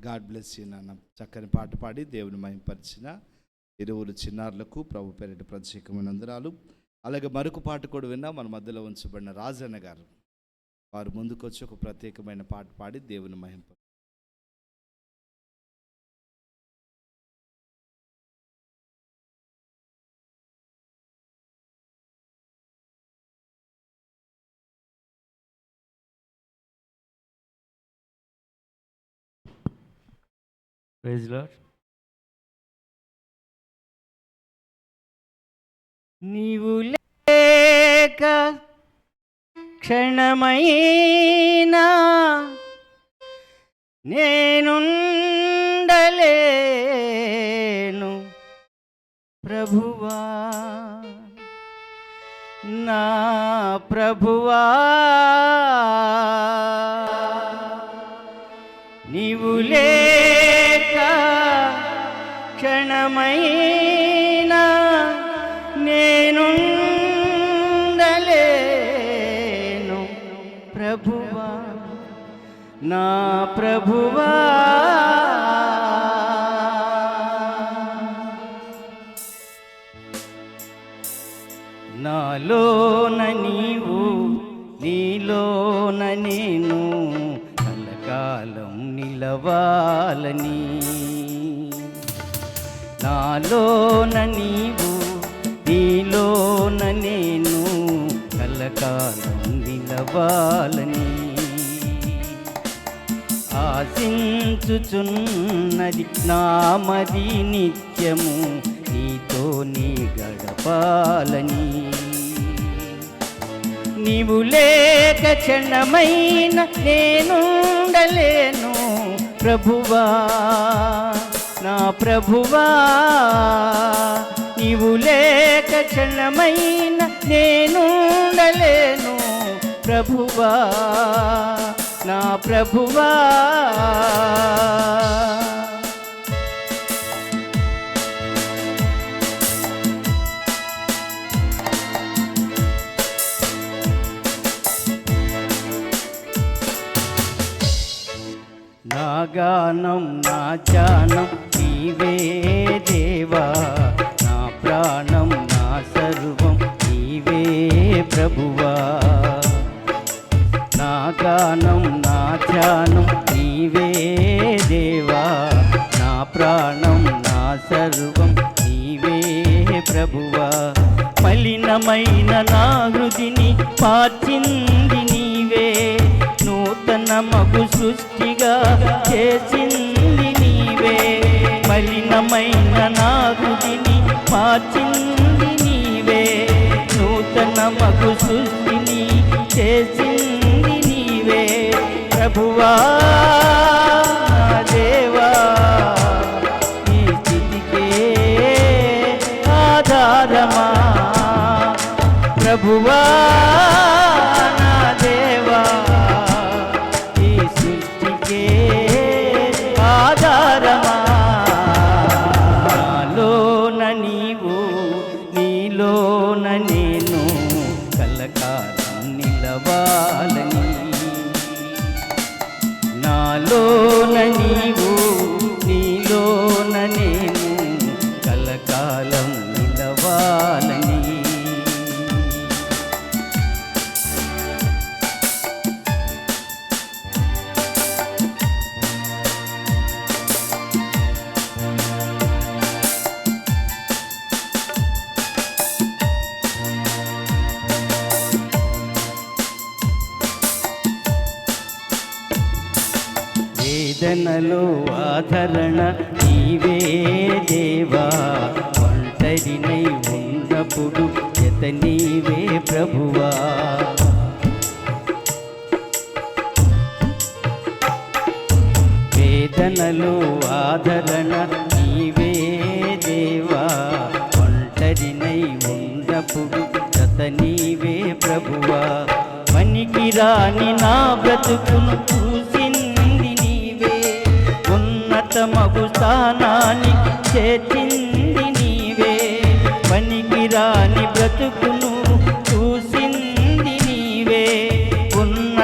God bless you నాన్న. చక్కని పాట పాడి దేవుని మహిమపరిచిన ఇరువురు చిన్నారులకు ప్రభు పేరిట ప్రత్యేకమైన వందనాలు. అలాగే మరొక పాట కూడా విన్నా మన మధ్యలో ఉంచబడిన రాజన్న గారు వారు ముందుకు వచ్చి ఒక ప్రత్యేకమైన పాట పాడి దేవుని మహిమపరిచారు. Praise lord. నీవు లేక క్షణమైనా నేనుండలేను ప్రభువా, నా ప్రభువా. నీవు లేక క్షణమైనా నేనుండలేను ప్రభువా, నా ప్రభువా. నాలోన నీవు, నీలోన నేను కలకాలం నిలవాలని. నాలోన నీవు, నీలోన నేను కలకాలం నిలవాలని ఆశించుచున్నది నామది నిత్యము నీతో నీ గడపాలని. నీవు లేక క్షణమైన నేనుండలేను ప్రభువా, నా ప్రభువా. నీవు లేక క్షణమైన నేనుండలేను ప్రభువా, నా ప్రభువా. నా గానం నా ధ్యానం నీవే దేవా, నా ప్రాణం నా సర్వం నీవే ప్రభువా. నా గానం నా ధ్యానం నీవే దేవా, నా ప్రాణం నా సర్వం నీవే ప్రభువా. మలినమైన నా హృదిని మార్చింది నీవే, నూతన మగు సృష్టిగా చేసింది నీవే. మలినమైన నా హృదిని మార్చింది నీవే, నూతన మగు సృష్టిని చేసింది నీవే ప్రభువా, నా దేవా. నీ స్థితికే ఆధారమా ప్రభువా, నా దేవా. ఈ సృష్టికే ఆధారమా. నాలోన నీవు, నీలోన నేను కలకాలం నిలవాలని. నాలోన నీవు, నీలోన నేను కలకాలం నిలవాలని. వేదనలో ఆదరణ నీవే దేవా, ఒంటరినై ఉన్నప్పుడు జత నీవే ప్రభువా. వేదనలో ఆదరణ నీవే దేవా, ఒంటరినై ఉన్నప్పుడు జత నీవే ప్రభువా. పనికిరాని నా బ్రతుకును చూసింది నీవే, ఉన్నతమగు స్థానానికి చేర్చింది నీవే. పనికిరాని బ్రతుకును చూసింది నీవే,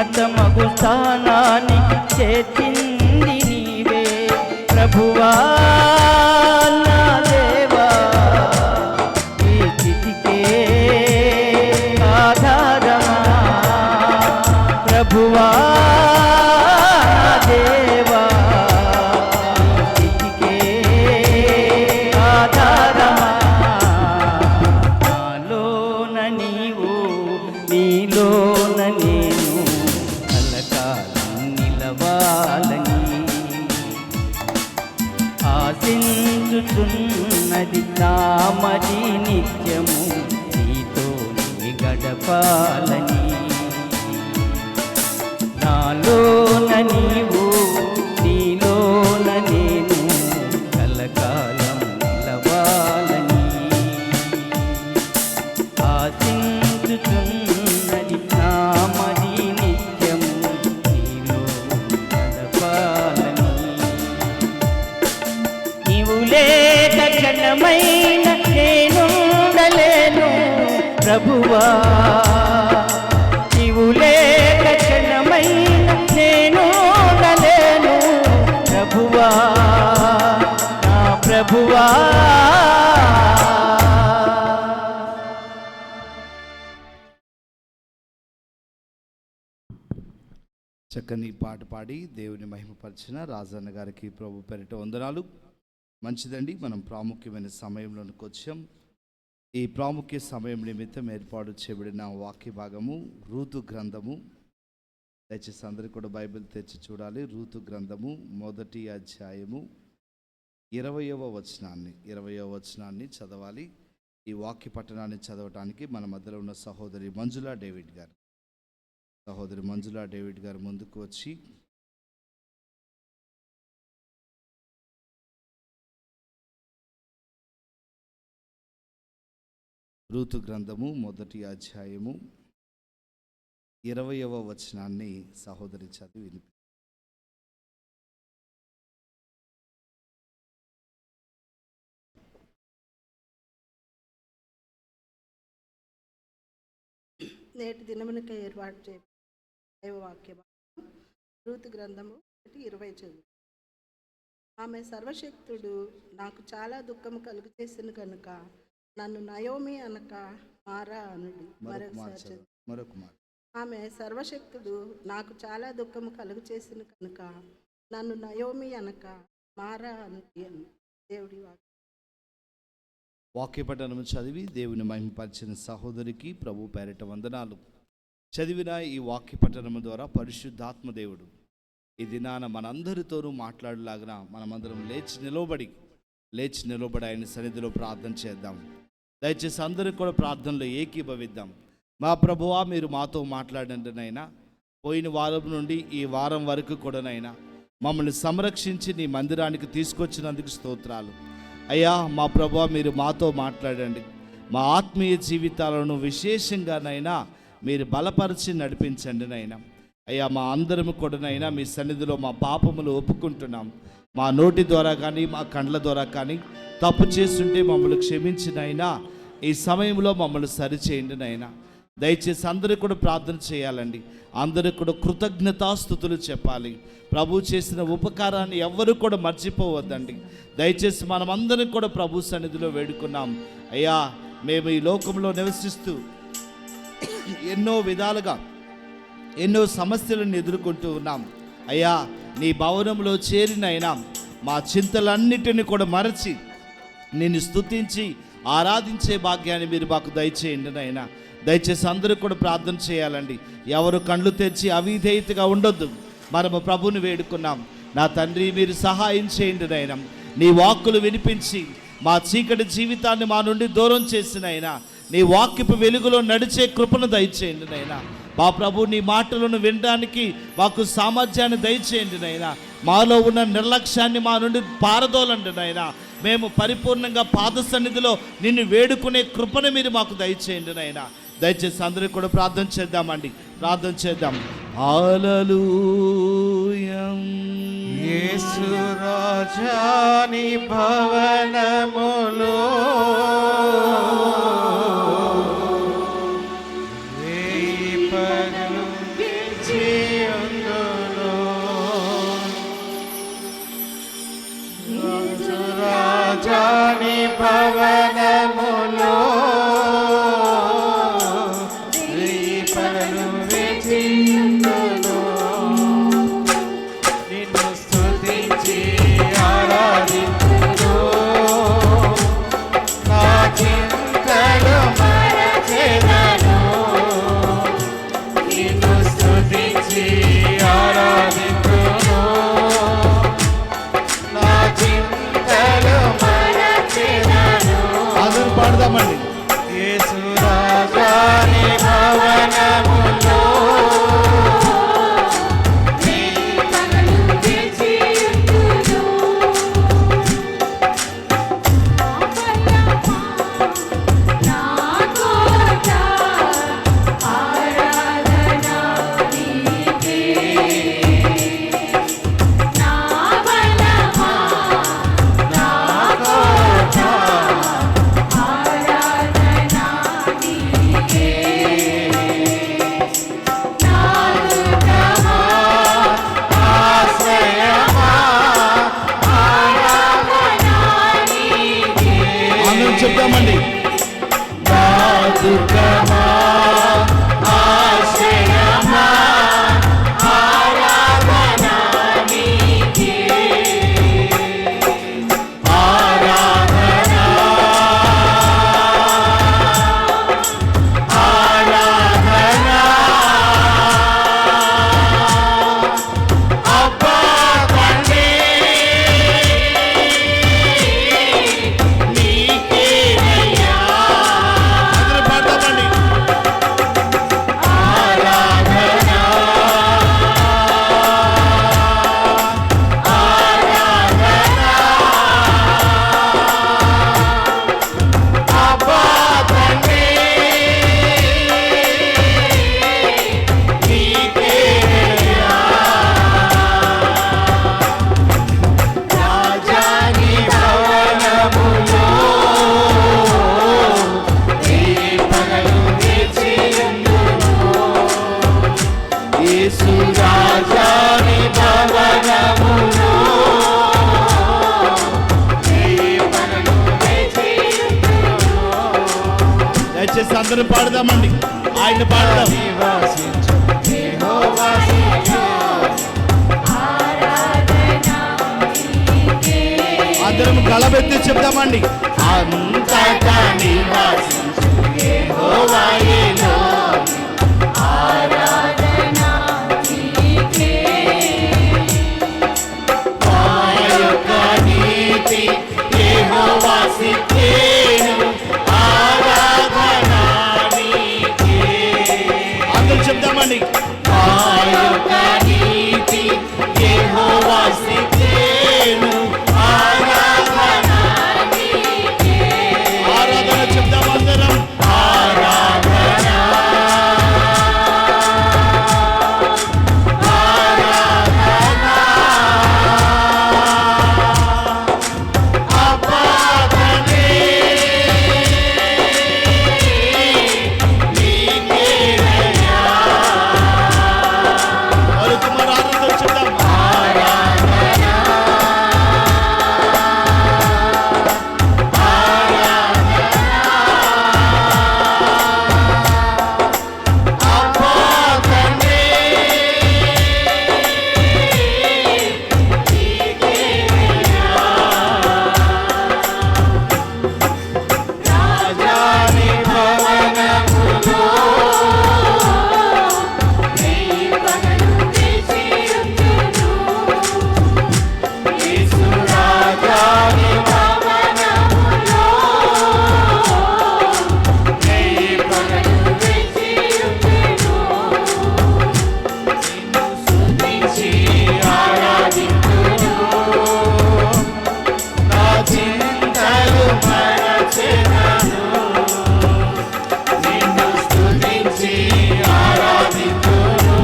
ఉన్నతమగు స్థానానికి చేర్చింది నీవే ప్రభువా నా దేవా, ఈ స్థితికే ఆధారమా ప్రభువా నా దేవా, ఈ స్థితికే ఆధారమా. నాలోన నీవు నీలోన నేను కలకాలం నిలవాలని ఆశించుచున్నది నామది నిత్యము నీతో నీ గడపాలని. నాలోన నీవు నీలోన నేను కలకాలం నిలవాలని ఆశించుచున్నది నామది నిత్యము నీలో గడపాలని. నీవు లేక క్షణమైన నేనుండలేను ప్రభువా, నీవు లేక క్షణమైన నేనుండలేను ప్రభువా, నా ప్రభువా. చక్కని పాట పాడి దేవుని మహిమపరిచిన రాజన్న గారికి ప్రభు పేరిట వందనాలు. మంచిదండి, మనం ప్రాముఖ్యమైన సమయంలోనికి వచ్చాం. ఈ ప్రాముఖ్య సమయం నిమిత్తం ఏర్పాటు చేయబడిన వాక్య భాగము రూతు గ్రంథము. దయచేసి అందరికీ కూడా బైబిల్ తెచ్చి చూడాలి. రూతు గ్రంథము 1వ అధ్యాయము 20వ వచనాన్ని చదవాలి. ఈ వాక్య పట్టణాన్ని చదవటానికి మన మధ్యలో ఉన్న సహోదరి మంజులా డేవిడ్ గారు ముందుకు వచ్చి రూతు గ్రంథము 1వ అధ్యాయము 20వ వచనాన్ని సహోదరి చదివి వినిపి. నేటి దినమునకై ఏర్పాటు చేయ దైవవాక్య రూతు గ్రంథము 1:20 చదువు. ఆమె సర్వశక్తుడు నాకు చాలా దుఃఖము కలుగు చేసిన కనుక నన్ను నయోమి అనక మారా అనుడి. మరొక మాట. ఆమె సర్వశక్తుడు నాకు చాలా దుఃఖము కలుగు చేసిన కనుక నన్ను నయోమి అనక మారా అనుడి అని దేవుడి వాక్య పఠనము చదివి దేవుని మహిమపరిచిన సహోదరికి ప్రభు పేరిట వందనాలు. చదివిన ఈ వాక్య పఠనము ద్వారా పరిశుద్ధాత్మ దేవుడు ఈ దినాన మనందరితోనూ మాట్లాడలాగిన మనమందరం లేచి నిలబడి ఆయన సన్నిధిలో ప్రార్థన చేద్దాం. దయచేసి అందరూ కూడా ప్రార్థనలో ఏకీభవిద్దాం. మా ప్రభువా, మీరు మాతో మాట్లాడండినైనా, పోయిన వారం నుండి ఈ వారం వరకు కూడానైనా మమ్మల్ని సంరక్షించి నీ మందిరానికి తీసుకొచ్చినందుకు స్తోత్రాలు అయ్యా. మా ప్రభువా, మీరు మాతో మాట్లాడండి. మా ఆత్మీయ జీవితాలను విశేషంగానైనా మీరు బలపరిచి నడిపించండి నైనా. అయ్యా, మా అందరం కూడానైనా మీ సన్నిధిలో మా పాపములు ఒప్పుకుంటున్నాం. మా నోటి ద్వారా కానీ మా కండ్ల ద్వారా కానీ తప్పు చేస్తుంటే మమ్మల్ని క్షమించినైనా ఈ సమయంలో మమ్మల్ని సరిచేయండి నైనా. దయచేసి అందరూ కూడా ప్రార్థన చేయాలండి. అందరూ కూడా కృతజ్ఞతాస్తుతులు చెప్పాలి. ప్రభు చేసిన ఉపకారాన్ని ఎవ్వరూ కూడా మర్చిపోవద్దండి. దయచేసి మనమందరం కూడా ప్రభు సన్నిధిలో వేడుకున్నాం. అయ్యా, మేము ఈ లోకంలో నివసిస్తూ ఎన్నో విధాలుగా ఎన్నో సమస్యలను ఎదుర్కొంటూ ఉన్నాం. అయ్యా, నీ భవనంలో చేరినైనా మా చింతలన్నిటిని కూడా మరచి నిన్ను స్తుతించి ఆరాధించే భాగ్యాన్ని మీరు మాకు దయచేయండి నైనా. దయచేసి అందరూ కూడా ప్రార్థన చేయాలండి. ఎవరు కళ్ళు తెరిచి అవిధేయతగా ఉండొద్దు. మనము ప్రభుని వేడుకున్నాం. నా తండ్రి, మీరు సహాయం చేయండి నైనా. నీ వాక్కులు వినిపించి మా చీకటి జీవితాన్ని మా నుండి దూరం చేసినైనా నీ వాక్యపు వెలుగులో నడిచే కృపను దయచేయండి నైనా. మా ప్రభు, నీ మాటలను వినడానికి మాకు సామర్థ్యాన్ని దయచేయండి నైనా. మాలో ఉన్న నిర్లక్ష్యాన్ని మా నుండి పారదోలండి నైనా. మేము పరిపూర్ణంగా పాద సన్నిధిలో నిన్ను వేడుకునే కృపను మీరు మాకు దయచేయండి నైనా. దయచేసి అందరూ కూడా ప్రార్థన చేద్దామండి. ప్రార్థన చేద్దాం. హల్లెలూయా. యేసు రాజాని భవనములో వేయి పగలు స్తుతించి ఆరాధింతును నా చింతలు మరచెదను అందరూ పాడదామండి. యేసు రాజాని భవనములో చెప్తామండి. దుఃఖమా ఆశ్రయమా ఆరాధన నీకే ఆరాధన ఆరాధన అబ్బా తండ్రి నీకేనయ్యా అందరూ పాడదామండి. యేసు రాజాని భవనములో దయచేసి అందరూ పాడదామండి. ఆయన పాడదాం. నివాసించు యెహోవా అందరం గళబెత్తి చెప్దామండి. అంతటా నివాసించు యెహోవాయేలో నీతి యెహోవా సిద్ధేను ఆరాధన నీకే అందరూ చెప్దామండి. ఆయొక్క నీతి యెహోవా సిద్ధేను ఆరాధన నీకే ఆరాధన చెప్దాం అందరం. ఆరాధన అపాదనే నీకేనయ్యా మరొక ఆరాధన చెప్దాం. అపాదనే రాజాని భవనములో యేసు రాజాని భవనములో నిన్ను స్తుతించి ఆరాధింతును నా చింతలు మరచెదను నిన్ను స్తుతించి ఆరాధింతును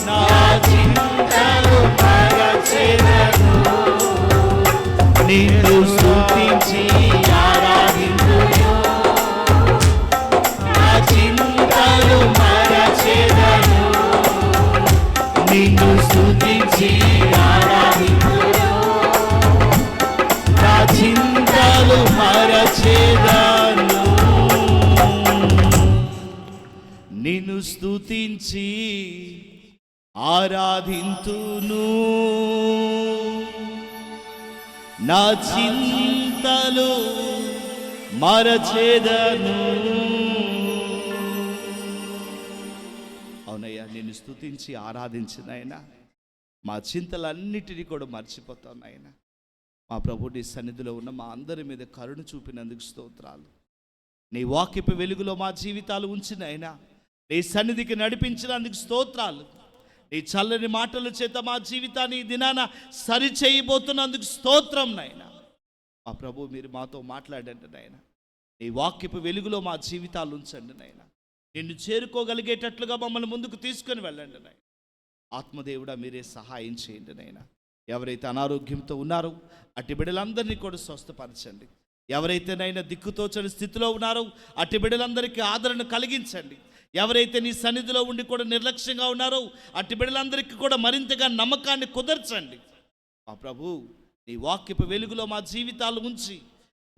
నా చింతలు మరచెదను నిన్ను స్తుతించి ఆరాధింతును నా చింతలు మరచెదను నిన్ను స్తుతించి ఆరాధింతును నా చింతలు మరచెదను నిన్ను స్తుతించి ఆరాధింతును నా చింతలు మరచెదను. అవునయ్యా, నేను స్తుతించి ఆరాధించిన ఆయన మా చింతలన్నిటినీ కూడా మర్చిపోతాం నాయన. మా ప్రభు నీ సన్నిధిలో ఉన్న మా అందరి మీద కరుణ చూపినందుకు స్తోత్రాలు. నీ వాక్యపు వెలుగులో మా జీవితాలు ఉంచిన ఆయన నీ సన్నిధికి నడిపించినందుకు స్తోత్రాలు. నీ చల్లని మాటల చేత మా జీవితాన్ని ఈ దినాన సరిచేయబోతున్నందుకు స్తోత్రం నాయన. మా ప్రభు మీరు మాతో మాట్లాడండి నాయన. నీ వాక్యపు వెలుగులో మా జీవితాలు ఉంచండి నాయన. నిన్ను చేరుకోగలిగేటట్లుగా మమ్మల్ని ముందుకు తీసుకొని వెళ్ళండి నాయన. ఆత్మదేవుడా మీరే సహాయం చేయండి నాయన. ఎవరైతే అనారోగ్యంతో ఉన్నారో అట్టి బిడ్డలందరినీ కూడా స్వస్థపరచండి. ఎవరైతేనైనా దిక్కుతోచని స్థితిలో ఉన్నారో అట్టి బిడ్డలందరికీ ఆదరణ కలిగించండి. ఎవరైతే నీ సన్నిధిలో ఉండి కూడా నిర్లక్ష్యంగా ఉన్నారో అట్టి బిడ్డలందరికీ కూడా మరింతగా నమ్మకాన్ని కుదర్చండి. మా ప్రభు నీ వాక్యపు వెలుగులో మా జీవితాలు ఉంచి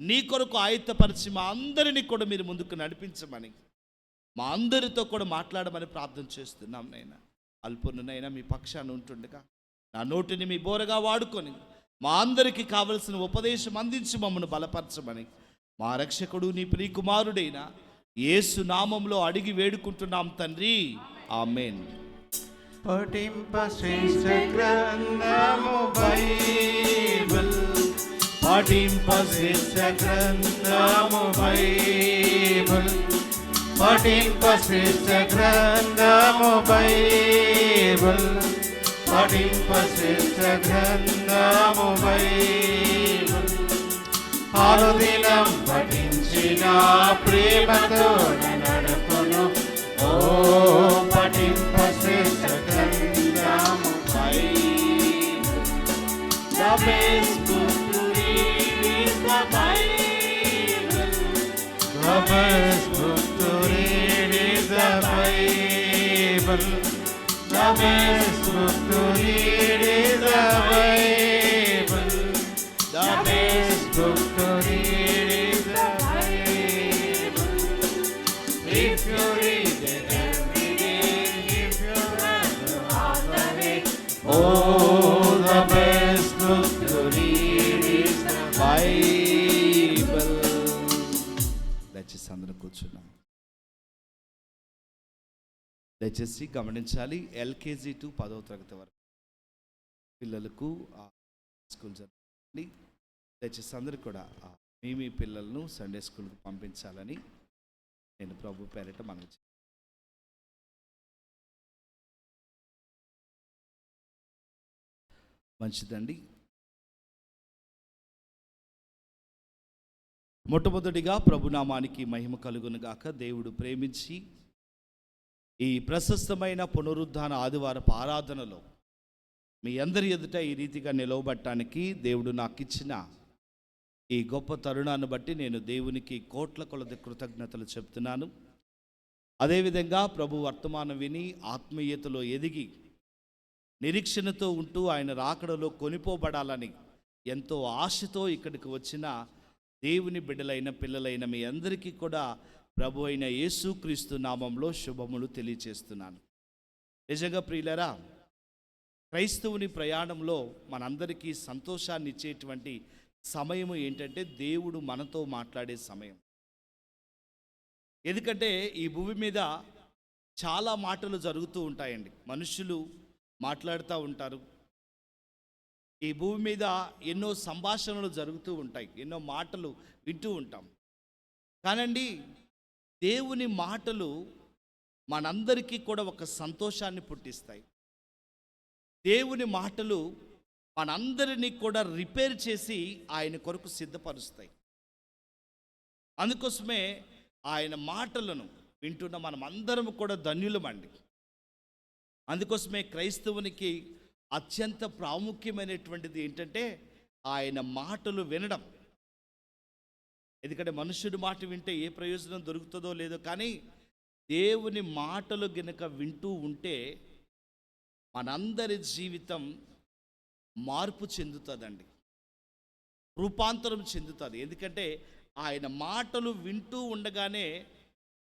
నీ కొరకు ఆయత్తపరిచి మా అందరినీ కూడా మీరు ముందుకు నడిపించమని, మా అందరితో కూడా మాట్లాడమని ప్రార్థన చేస్తున్నాం నైనా. అల్పునైనా మీ పక్షాన ఉంటుండగా నా నోటిని మీ బోరగా వాడుకొని మా అందరికీ కావలసిన ఉపదేశం అందించి మమ్మల్ని బలపరచమని మా రక్షకుడు నీ ప్రియకుమారుడైన యేసు నామంలో అడిగి వేడుకుంటున్నాం తండ్రి, ఆమేన్. పఠింప శ్రేష్ఠ గ్రంథము బైబిల్, పఠింప శ్రేష్ఠ గ్రంథము బైబిల్, పఠింప శ్రేష్ఠ గ్రంథము బైబిల్, పఠింప శ్రేష్ఠ గ్రంథము బైబిల్. అనుదినం పఠించిన ప్రేమతో నడుపును. ఓ పఠింప శ్రేష్ఠ గ్రంథము Bible. The best book to read is the Bible. The best book to read is the Bible. The best book to read is the Bible. The best book to read is the Bible. If you read it every day, if you run after it, oh, the best book to read is the Bible. దయచేసి అందరూ కూర్చున్నాం. దయచేసి గమనించాలి, LKG to 10వ తరగతి వరకు పిల్లలకు school జరుగుతుంది. దయచేసి అందరూ కూడా మీ పిల్లలను సండే స్కూల్కి పంపించాలని నేను ప్రభు పేరిట మనవి చేస్తున్నాను. మంచిదండి. మొట్టమొదటిగా ప్రభునామానికి మహిమ కలుగునుగాక. దేవుడు ప్రేమించి ఈ ప్రశస్తమైన పునరుద్ధాన ఆదివారపు ఆరాధనలో మీ అందరి ఎదుట ఈ రీతిగా నిలవబట్టడానికి దేవుడు నాకు ఇచ్చిన ఈ గొప్ప తరుణాన్ని బట్టి నేను దేవునికి కోట్ల కొలది కృతజ్ఞతలు చెప్తున్నాను. అదేవిధంగా ప్రభు వర్తమానం విని ఆత్మీయతలో ఎదిగి నిరీక్షణతో ఉంటూ ఆయన రాకడలో కొనిపోబడాలని ఎంతో ఆశతో ఇక్కడికి వచ్చిన దేవుని బిడ్డలైన పిల్లలైన మీ అందరికీ కూడా ప్రభు అయిన యేసుక్రీస్తు నామంలో శుభములు తెలియచేస్తున్నాను. నిజంగా ప్రియులరా, క్రైస్తవుని ప్రయాణంలో మనందరికీ సంతోషాన్ని ఇచ్చేటువంటి సమయము ఏంటంటే దేవుడు మనతో మాట్లాడే సమయం. ఎందుకంటే ఈ భూమి మీద చాలా మాటలు జరుగుతూ ఉంటాయండి. మనుషులు మాట్లాడుతూ ఉంటారు. ఈ భూమి మీద ఎన్నో సంభాషణలు జరుగుతూ ఉంటాయి, ఎన్నో మాటలు వింటూ ఉంటాం. కానండి దేవుని మాటలు మనందరికీ కూడా ఒక సంతోషాన్ని పుట్టిస్తాయి. దేవుని మాటలు మనందరినీ కూడా రిపేర్ చేసి ఆయన కొరకు సిద్ధపరుస్తాయి. అందుకోసమే ఆయన మాటలను వింటున్న మనం అందరం కూడా ధన్యులమండి. అందుకోసమే క్రైస్తవునికి అత్యంత ప్రాముఖ్యమైనటువంటిది ఏంటంటే ఆయన మాటలు వినడం. ఎందుకంటే మనుష్యుడి మాట వింటే ఏ ప్రయోజనం దొరుకుతుందో లేదో, కానీ దేవుని మాటలు గనుక వింటూ ఉంటే మనందరి జీవితం మార్పు చెందుతుందండి, రూపాంతరం చెందుతుంది. ఎందుకంటే ఆయన మాటలు వింటూ ఉండగానే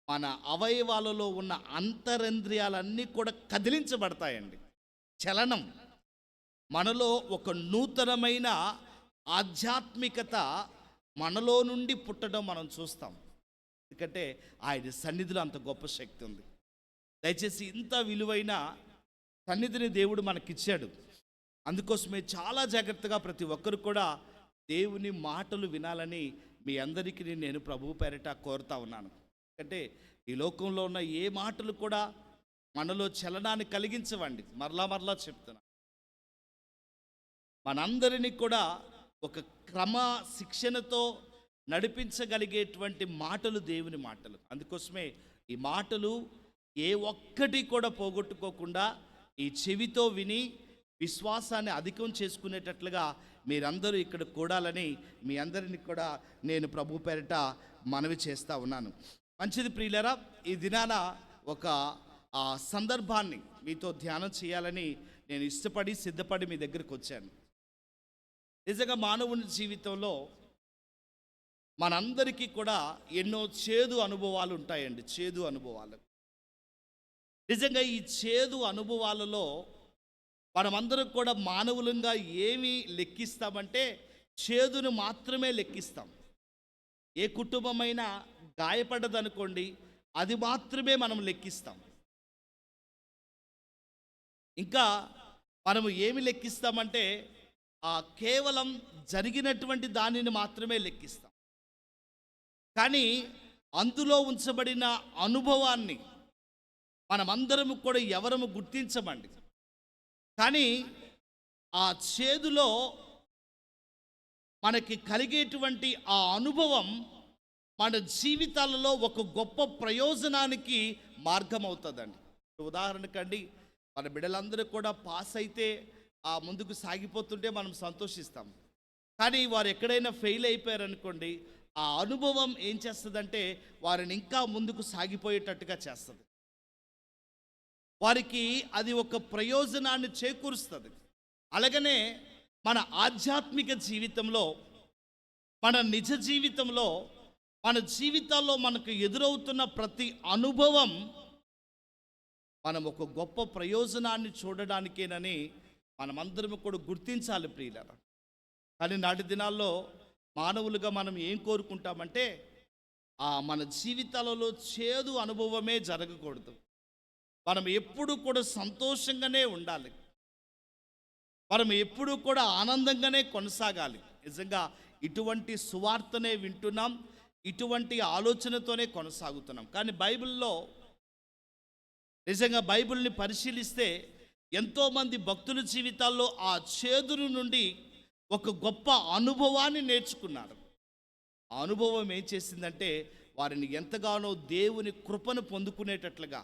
మన అవయవాలలో ఉన్న అంతరింద్రియాలన్నీ కూడా కదిలించబడతాయండి. చలనం, మనలో ఒక నూతనమైన ఆధ్యాత్మికత మనలో నుండి పుట్టడం మనం చూస్తాం. ఎందుకంటే ఆయన సన్నిధిలో అంత గొప్ప శక్తి ఉంది. దయచేసి ఇంత విలువైన సన్నిధిని దేవుడు మనకిచ్చాడు. అందుకోసమే చాలా జాగ్రత్తగా ప్రతి ఒక్కరు కూడా దేవుని మాటలు వినాలని మీ అందరికీ నేను ప్రభువు పేరిట కోరుతా ఉన్నాను. అంటే ఈ లోకంలో ఉన్న ఏ మాటలు కూడా మనలో చలనాన్ని కలిగించవండి. మరలా చెప్తున్నా, మనందరినీ కూడా ఒక క్రమ శిక్షణతో నడిపించగలిగేటువంటి మాటలు దేవుని మాటలు. అందుకోసమే ఈ మాటలు ఏ ఒక్కటి కూడా పోగొట్టుకోకుండా ఈ చెవితో విని విశ్వాసాన్ని అధికం చేసుకునేటట్లుగా మీరందరూ ఇక్కడ కూడాలని మీ అందరినీ కూడా నేను ప్రభు పేరిట మనవి చేస్తూ ఉన్నాను. మంచిది ప్రియులరా, ఈ దినాన ఒక సందర్భాన్ని మీతో ధ్యానం చేయాలని నేను ఇష్టపడి సిద్ధపడి మీ దగ్గరికి వచ్చాను. నిజంగా మానవుని జీవితంలో మనందరికీ కూడా ఎన్నో చేదు అనుభవాలు ఉంటాయండి. చేదు అనుభవాలు. నిజంగా ఈ చేదు అనుభవాలలో మనమందరం కూడా మానవులంగా ఏమి లెక్కిస్తామంటే చేదును మాత్రమే లెక్కిస్తాం. ఏ కుటుంబమైనా గాయపడ్డదనుకోండి, అది మాత్రమే మనం లెక్కిస్తాం. ఇంకా మనము ఏమి లెక్కిస్తామంటే కేవలం జరిగినటువంటి దానిని మాత్రమే లెక్కిస్తాం. కానీ అందులో ఉంచబడిన అనుభవాన్ని మనమందరము కూడా ఎవరము గుర్తించమండి. కానీ ఆ చేదులో మనకి కలిగేటువంటి ఆ అనుభవం మన జీవితాలలో ఒక గొప్ప ప్రయోజనానికి మార్గం అవుతుందండి. ఉదాహరణకండి, మన బిడ్డలందరూ కూడా పాస్ అయితే ముందుకు సాగిపోతుంటే మనం సంతోషిస్తాం. కానీ వారు ఎక్కడైనా ఫెయిల్ అయిపోయారనుకోండి, ఆ అనుభవం ఏం చేస్తుందంటే వారిని ఇంకా ముందుకు సాగిపోయేటట్టుగా చేస్తుంది. వారికి అది ఒక ప్రయోజనాన్ని చేకూరుస్తుంది. అలాగనే మన ఆధ్యాత్మిక జీవితంలో, మన నిజ జీవితంలో, మన జీవితాల్లో మనకు ఎదురవుతున్న ప్రతి అనుభవం మనం ఒక గొప్ప ప్రయోజనాన్ని చూడడానికేనని మనమందరం కూడా గుర్తించాలి ప్రియులారా. కానీ నాటి దినాల్లో మానవులుగా మనం ఏం కోరుకుంటామంటే మన జీవితాలలో చేదు అనుభవమే జరగకూడదు. మనం ఎప్పుడు కూడా సంతోషంగానే ఉండాలి. మనం ఎప్పుడు కూడా ఆనందంగానే కొనసాగాలి. నిజంగా ఇటువంటి సువార్తనే వింటున్నాం, ఇటువంటి ఆలోచనతోనే కొనసాగుతున్నాం. కానీ బైబిల్లో నిజంగా బైబిల్ని పరిశీలిస్తే ఎంతోమంది భక్తుల జీవితాల్లో ఆ చేదును నుండి ఒక గొప్ప అనుభవాన్ని నేర్చుకున్నారు. ఆ అనుభవం ఏం చేసిందంటే వారిని ఎంతగానో దేవుని కృపను పొందుకునేటట్లుగా,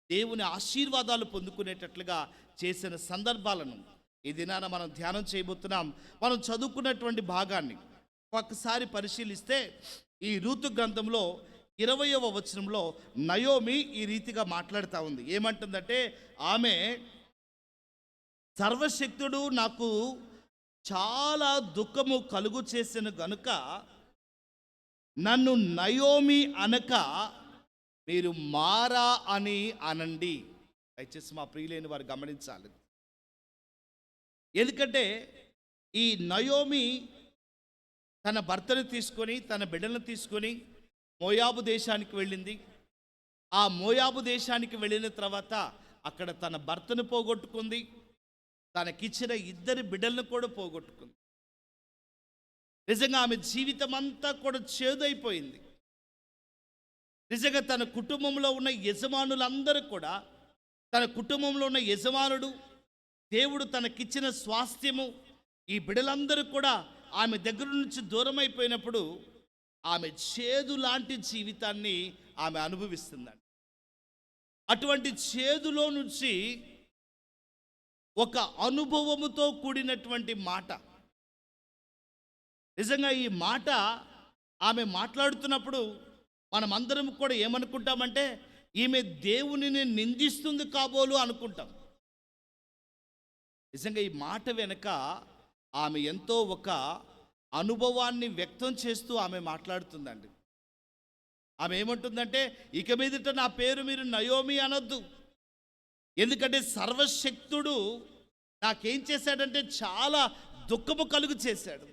దేవుని ఆశీర్వాదాలు పొందుకునేటట్లుగా చేసిన సందర్భాలను ఈ దినాన మనం ధ్యానం చేయబోతున్నాం. మనం చదువుకున్నటువంటి భాగాన్ని ఒకసారి పరిశీలిస్తే ఈ రూతు గ్రంథంలో 20వ వచనంలో నయోమి ఈ రీతిగా మాట్లాడుతూ ఉంది. ఏమంటుందంటే, ఆమె సర్వశక్తుడు నాకు చాలా దుఃఖము కలుగు చేసిన గనుక నన్ను నయోమి అనక మీరు మారా అని అనండి. దయచేసి మా ప్రియులైన వారు గమనించాలి. ఎందుకంటే ఈ నయోమి తన భర్తను తీసుకొని, తన బిడ్డలను తీసుకొని మోయాబు దేశానికి వెళ్ళింది. ఆ మోయాబు దేశానికి వెళ్ళిన తర్వాత అక్కడ తన భర్తను పోగొట్టుకుంది, తనకిచ్చిన 2 బిడ్డలను కూడా పోగొట్టుకుంది. నిజంగా ఆమె జీవితం అంతా కూడా చేదైపోయింది. నిజంగా తన కుటుంబంలో ఉన్న యజమానులందరూ కూడా, తన కుటుంబంలో ఉన్న యజమానుడు, దేవుడు తనకిచ్చిన స్వాస్థ్యము, ఈ బిడ్డలందరూ కూడా ఆమె దగ్గర నుంచి దూరం అయిపోయినప్పుడు ఆమె చేదు లాంటి జీవితాన్ని ఆమె అనుభవిస్తుందండి. అటువంటి చేదులో నుంచి ఒక అనుభవముతో కూడినటువంటి మాట. నిజంగా ఈ మాట ఆమె మాట్లాడుతున్నప్పుడు మనమందరం కూడా ఏమనుకుంటామంటే ఈమె దేవునిని నిందిస్తుంది కాబోలు అనుకుంటాం. నిజంగా ఈ మాట వెనుక ఆమె ఎంతో ఒక అనుభవాన్ని వ్యక్తం చేస్తూ ఆమె మాట్లాడుతుందండి. ఆమె ఏమంటుందంటే, ఇక మీదట నా పేరు మీరు నయోమి అనొద్దు, ఎందుకంటే సర్వశక్తుడు నాకేం చేశాడంటే చాలా దుఃఖము కలుగు చేశాడు.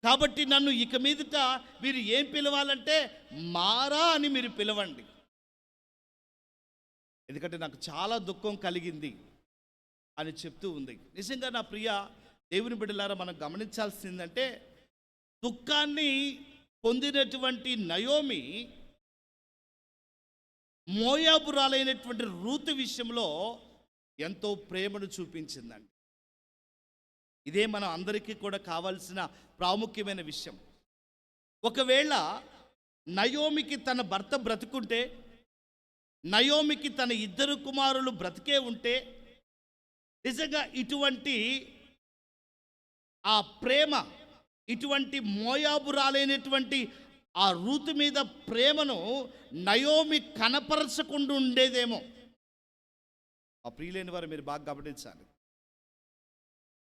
కాబట్టి నన్ను ఇక మీదట మీరు ఏం పిలవాలంటే మారా అని మీరు పిలవండి. ఎందుకంటే నాకు చాలా దుఃఖం కలిగింది అని చెప్తూ ఉంది. నిజంగా నా ప్రియ దేవుని బిడ్డలారా, మనం గమనించాల్సిందంటే దుఃఖాన్ని పొందినటువంటి నయోమి మోయాబురాలైనటువంటి రూతు విషయంలో ఎంతో ప్రేమను చూపించిందండి. ఇదే మనం అందరికీ కూడా కావాల్సిన ప్రాముఖ్యమైన విషయం. ఒకవేళ నయోమికి తన భర్త బ్రతుకుంటే, నయోమికి తన 2 కుమారులు బ్రతికే ఉంటే, నిజంగా ఇటువంటి ఆ ప్రేమ, ఇటువంటి మోయాబురాలైనటువంటి ఆ రూతు మీద ప్రేమను నయోమి కనపరచకుండా ఉండేదేమో. ఆ ప్రియులైన వారు మీరు బాగా గమనించాలి.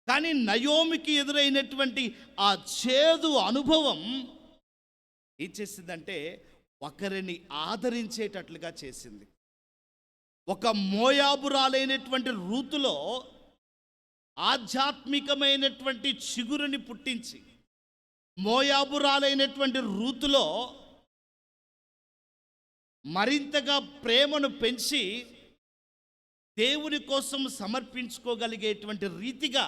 కానీ నయోమికి ఎదురైనటువంటి ఆ చేదు అనుభవం ఏం చేసిందంటే ఒకరిని ఆదరించేటట్లుగా చేసింది. ఒక మోయాబురాలైనటువంటి రూతులో ఆధ్యాత్మికమైనటువంటి చిగురుని పుట్టించి, మోయాబురాలైనటువంటి రూతులో మరింతగా ప్రేమను పెంచి దేవుని కోసం సమర్పించుకోగలిగేటువంటి రీతిగా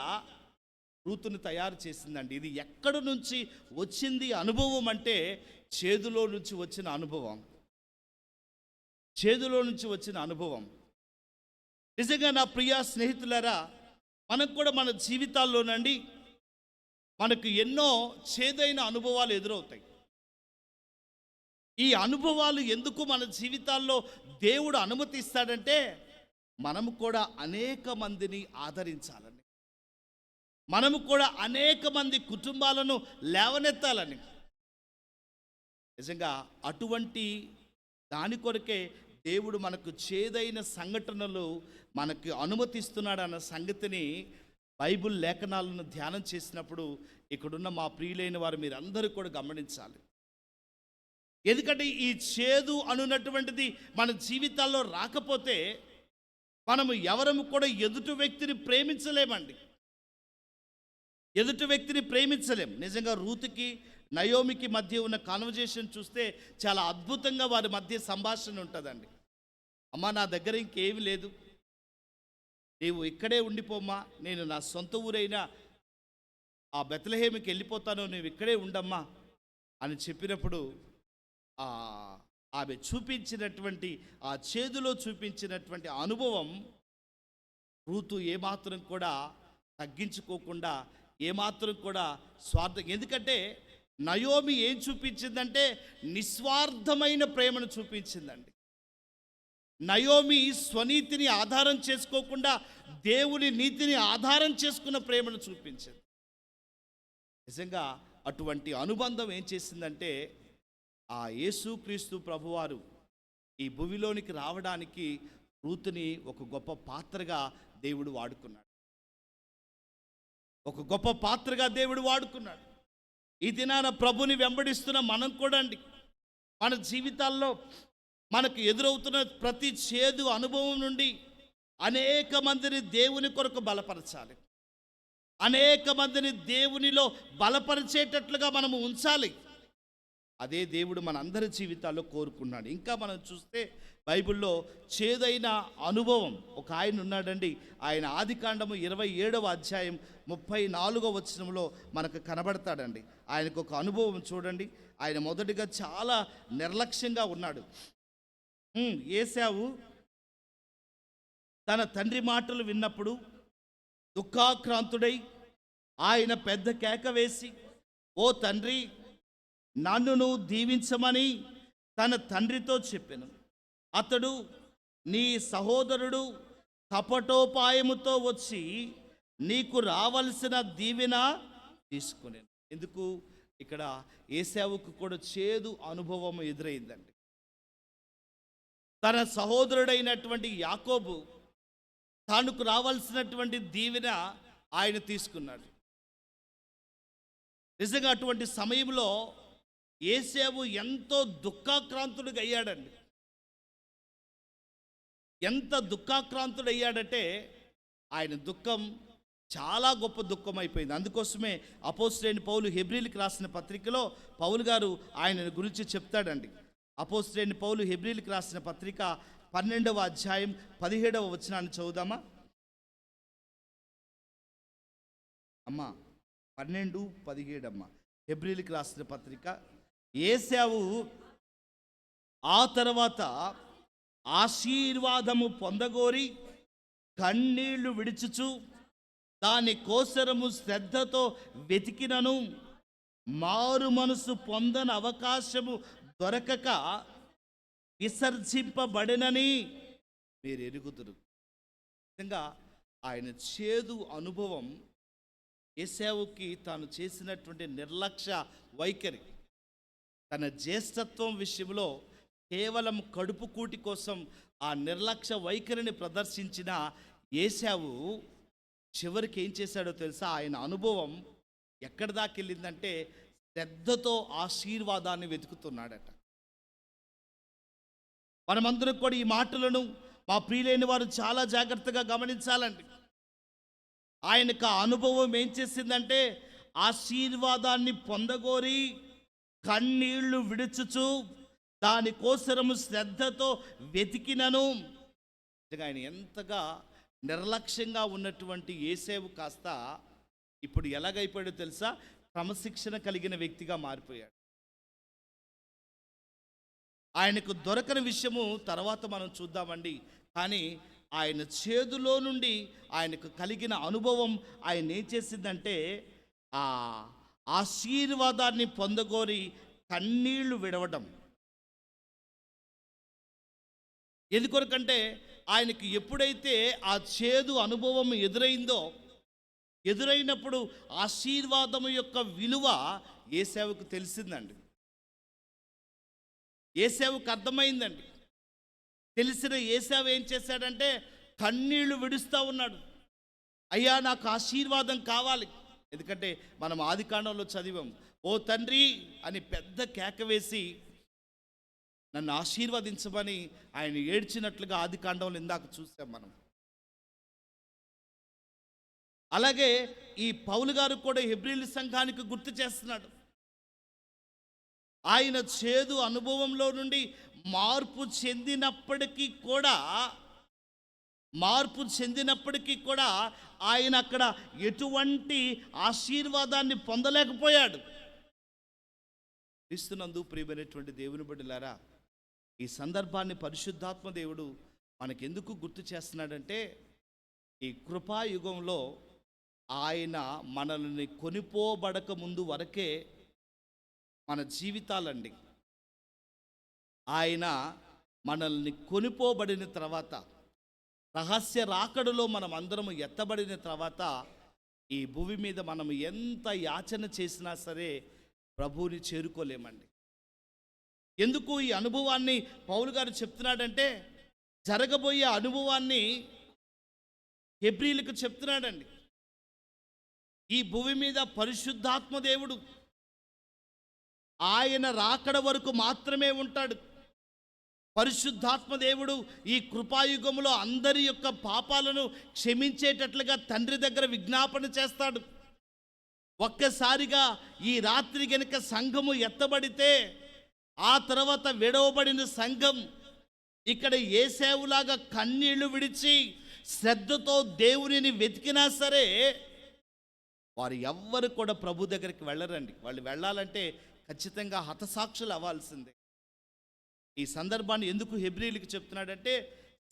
రూతుని తయారు చేసిందండి. ఇది ఎక్కడి నుంచి వచ్చింది అనుభవం అంటే చేదులో నుంచి వచ్చిన అనుభవం. చేదులో నుంచి వచ్చిన అనుభవం. నిజంగా నా ప్రియ స్నేహితులారా, మనకు కూడా మన జీవితాల్లోనండి మనకు ఎన్నో చేదైన అనుభవాలు ఎదురవుతాయి. ఈ అనుభవాలు ఎందుకు మన జీవితాల్లో దేవుడు అనుమతిస్తాడంటే మనము కూడా అనేక మందిని ఆదరించాలని, మనము కూడా అనేక మంది కుటుంబాలను లేవనెత్తాలని. నిజంగా అటువంటి దాని కొరకే దేవుడు మనకు చేదైన సంఘటనలు మనకు అనుమతిస్తున్నాడు అన్న సంగతిని బైబిల్ లేఖనాలను ధ్యానం చేసినప్పుడు ఇక్కడున్న మా ప్రియులైన వారు మీరందరూ కూడా గమనించాలి. ఎందుకంటే ఈ చేదు అనున్నటువంటిది మన జీవితాల్లో రాకపోతే మనము ఎవరము కూడా ఎదుటి వ్యక్తిని ప్రేమించలేమండి. ఎదుటి వ్యక్తిని ప్రేమించలేం. నిజంగా రూతుకి నయోమికి మధ్య ఉన్న కాన్వర్జేషన్ చూస్తే చాలా అద్భుతంగా వారి మధ్య సంభాషణ ఉంటుందండి. అమ్మా, నా దగ్గర ఇంకేమీ లేదు, నీవు ఇక్కడే ఉండిపోమ్మా, నేను నా సొంత ఊరైన ఆ బెత్లెహేముకి వెళ్ళిపోతాను, నువ్వు ఇక్కడే ఉండమ్మా అని చెప్పినప్పుడు ఆమె చూపించినటువంటి ఆ చేదులో చూపించినటువంటి అనుభవం రూతు ఏమాత్రం కూడా తగ్గించుకోకుండా, ఏమాత్రం కూడా స్వార్థం. ఎందుకంటే నయోమి ఏం చూపించిందంటే నిస్వార్థమైన ప్రేమను చూపించిందండి. నయోమి స్వనీతిని ఆధారం చేసుకోకుండా దేవుని నీతిని ఆధారం చేసుకున్న ప్రేమను చూపించింది. నిజంగా అటువంటి అనుబంధం ఏం చేసిందంటే ఆ యేసుక్రీస్తు ప్రభువారు ఈ భూమిలోనికి రావడానికి రూతుని ఒక గొప్ప పాత్రగా దేవుడు వాడుకున్నాడు. ఒక గొప్ప పాత్రగా దేవుడు వాడుకున్నాడు. ఈ దినాన ప్రభుని వెంబడిస్తున్న మనం కూడా అండి, మన జీవితాల్లో మనకు ఎదురవుతున్న ప్రతి చేదు అనుభవం నుండి అనేక మందిని దేవుని కొరకు బలపరచాలి. అనేక మందిని దేవునిలో బలపరిచేటట్లుగా మనము ఉంచాలి. అదే దేవుడు మన అందరి జీవితాల్లో కోరుకున్నాడు. ఇంకా మనం చూస్తే బైబిల్లో చేదైన అనుభవం ఒక ఆయన ఉన్నాడండి. ఆయన ఆదికాండము 27వ అధ్యాయం 34వ వచనంలో మనకు కనబడతాడండి. ఆయనకు ఒక అనుభవం చూడండి. ఆయన మొదటిగా చాలా నిర్లక్ష్యంగా ఉన్నాడు. ఏశావు తన తండ్రి మాటలు విన్నప్పుడు దుఃఖాక్రాంతుడై ఆయన పెద్ద కేక వేసి, ఓ తండ్రి, నన్ను నువ్వు దీవించమని తన తండ్రితో చెప్పాను. అతడు, నీ సహోదరుడు కపటోపాయముతో వచ్చి నీకు రావలసిన దీవెన తీసుకునేను. ఎందుకు? ఇక్కడ ఏశావుకు కూడా చేదు అనుభవం ఎదురైందండి. తన సహోదరుడైనటువంటి యాకోబు తానుకు రావాల్సినటువంటి దీవెన ఆయన తీసుకున్నాడు. నిజంగా అటువంటి సమయంలో ఏశావు ఎంతో దుఃఖాక్రాంతుడిగా అయ్యాడండి. ఎంత దుఃఖాక్రాంతుడయ్యాడంటే ఆయన దుఃఖం చాలా గొప్ప దుఃఖం అయిపోయింది. అందుకోసమే అపోస్తలుడైన పౌలు హెబ్రీలకు రాసిన పత్రికలో పౌలు గారు ఆయన గురించి చెప్తాడండి. అపోస్తలుడైన పౌలు హెబ్రీలకు రాసిన పత్రిక 12వ అధ్యాయం 17వ వచనాన్ని చదువుదామా అమ్మా? 12:17 అమ్మా. హెబ్రీయులకు రాసిన పత్రిక. ఏశావు ఆ తర్వాత ఆశీర్వాదము పొందగోరి కన్నీళ్లు విడుచుచు దాని కోసరము శ్రద్ధతో వెతికినను మారు మనసు పొందని అవకాశము దొరకక విసర్జింపబడినని మీరు ఎరుగుదురు. నిజంగా ఆయన చేదు అనుభవం ఏశావుకి తాను చేసినటువంటి నిర్లక్ష్య వైఖరి, తన జ్యేష్ఠత్వం విషయంలో కేవలం కడుపు కూటి కోసం ఆ నిర్లక్ష్య వైఖరిని ప్రదర్శించిన ఏశావు చివరికి ఏం చేశాడో తెలుసా? ఆయన అనుభవం ఎక్కడి దాకా వెళ్ళిందంటే శ్రద్ధతో ఆశీర్వాదాన్ని వెతుకుతున్నాడట. మనమందరం కూడా ఈ మాటలను మా ప్రియులైన వారు చాలా జాగ్రత్తగా గమనించాలండి. ఆయనకు ఆ అనుభవం ఏం చేసిందంటే ఆశీర్వాదాన్ని పొందగోరి కన్నీళ్లు విడుచుచు దానికోసరము శ్రద్ధతో వెతికినను. ఆయన ఎంతగా నిర్లక్ష్యంగా ఉన్నటువంటి ఏసేవు కాస్త ఇప్పుడు ఎలాగైపోయాడో తెలుసా? క్రమశిక్షణ కలిగిన వ్యక్తిగా మారిపోయాడు. ఆయనకు దొరకని విషయము తర్వాత మనం చూద్దామండి. కానీ ఆయన చేదులో నుండి ఆయనకు కలిగిన అనుభవం ఆయన ఏం చేసిందంటే ఆ ఆశీర్వాదాన్ని పొందగోరి కన్నీళ్లు విడవడం. ఎందుకొరకంటే ఆయనకు ఎప్పుడైతే ఆ చేదు అనుభవం ఎదురైనప్పుడు ఆశీర్వాదము యొక్క విలువ ఏశావుకు తెలిసిందండి. ఏశావుకు అర్థమైందండి. తెలిసిన ఏశావు ఏం చేశాడంటే కన్నీళ్లు విడుస్తూ ఉన్నాడు. అయ్యా నాకు ఆశీర్వాదం కావాలి. ఎందుకంటే మనం ఆదికాండంలో చదివాం, ఓ తండ్రి అని పెద్ద కేక వేసి నన్ను ఆశీర్వదించమని ఆయన ఏడ్చినట్లుగా ఆదికాండంలో ఇందాక చూసాం మనం. అలాగే ఈ పౌలు గారు కూడా హెబ్రీయుల సంఘానికి గుర్తు చేస్తున్నాడు. ఆయన చేదు అనుభవంలో నుండి మార్పు చెందినప్పటికీ కూడా ఆయన అక్కడ ఎటువంటి ఆశీర్వాదాన్ని పొందలేకపోయాడు. క్రీస్తునందు ప్రియమైనటువంటి దేవుని బిడ్డలారా, ఈ సందర్భాన్ని పరిశుద్ధాత్మ దేవుడు మనకెందుకు గుర్తు చేస్తున్నాడంటే ఈ కృపాయుగంలో ఆయన మనల్ని కొనిపోబడక ముందు వరకే మన జీవితాలండి. ఆయన మనల్ని కొనిపోబడిన తర్వాత, రహస్య రాకడలో మనం అందరము ఎత్తబడిన తర్వాత ఈ భూమి మీద మనం ఎంత యాచన చేసినా సరే ప్రభువుని చేరుకోలేమండి. ఎందుకు ఈ అనుభవాన్ని పౌలు గారు చెప్తున్నాడంటే జరగబోయే అనుభవాన్ని హెబ్రీయులకు చెప్తున్నాడండి. ఈ భూమి మీద పరిశుద్ధాత్మ దేవుడు ఆయన రాకడ వరకు మాత్రమే ఉంటాడు. పరిశుద్ధాత్మ దేవుడు ఈ కృపాయుగంలో అందరి యొక్క పాపాలను క్షమించేటట్లుగా తండ్రి దగ్గర విజ్ఞాపన చేస్తాడు. ఒక్కసారిగా ఈ రాత్రి గనుక సంఘము ఎత్తబడితే ఆ తర్వాత విడవబడిన సంఘం ఇక్కడ ఏసేవులాగా కన్నీళ్లు విడిచి శ్రద్ధతో దేవునిని వెతికినా సరే వారు ఎవ్వరు కూడా ప్రభు దగ్గరికి వెళ్ళరండి. వాళ్ళు వెళ్ళాలంటే ఖచ్చితంగా హతసాక్షులు అవ్వాల్సిందే. ఈ సందర్భాన్ని ఎందుకు హెబ్రీయులకు చెప్తున్నాడంటే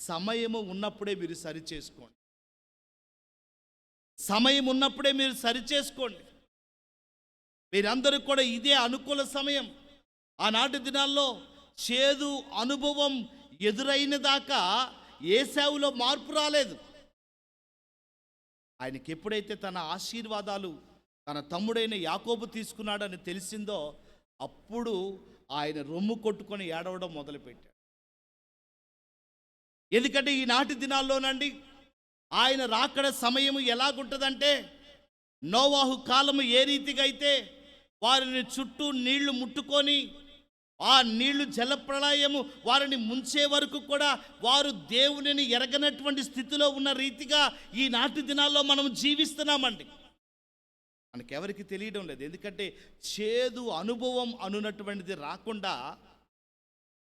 సమయము ఉన్నప్పుడే మీరు సరిచేసుకోండి. సమయం ఉన్నప్పుడే మీరు సరిచేసుకోండి. మీరందరూ కూడా ఇదే అనుకూల సమయం. ఆనాటి దినాల్లో చేదు అనుభవం ఎదురైన దాకా ఏశావులో మార్పు రాలేదు. ఆయనకి ఎప్పుడైతే తన ఆశీర్వాదాలు తన తమ్ముడైన యాకోబు తీసుకున్నాడని తెలిసిందో అప్పుడు ఆయన రొమ్ము కొట్టుకొని ఏడవడం మొదలుపెట్టాడు. ఎందుకంటే ఈనాటి దినాల్లోనండి ఆయన రాకడ సమయం ఎలాగుంటుందంటే నోవాహు కాలము ఏ రీతిగా అయితే వారిని చుట్టూ నీళ్లు ముట్టుకొని ఆ నీళ్లు జలప్రళయము వారిని ముంచే వరకు కూడా వారు దేవునిని ఎరగనటువంటి స్థితిలో ఉన్న రీతిగా ఈనాటి దినాల్లో మనం జీవిస్తున్నామండి. మనకెవరికి తెలియడం లేదు. ఎందుకంటే చేదు అనుభవం అనున్నటువంటిది రాకుండా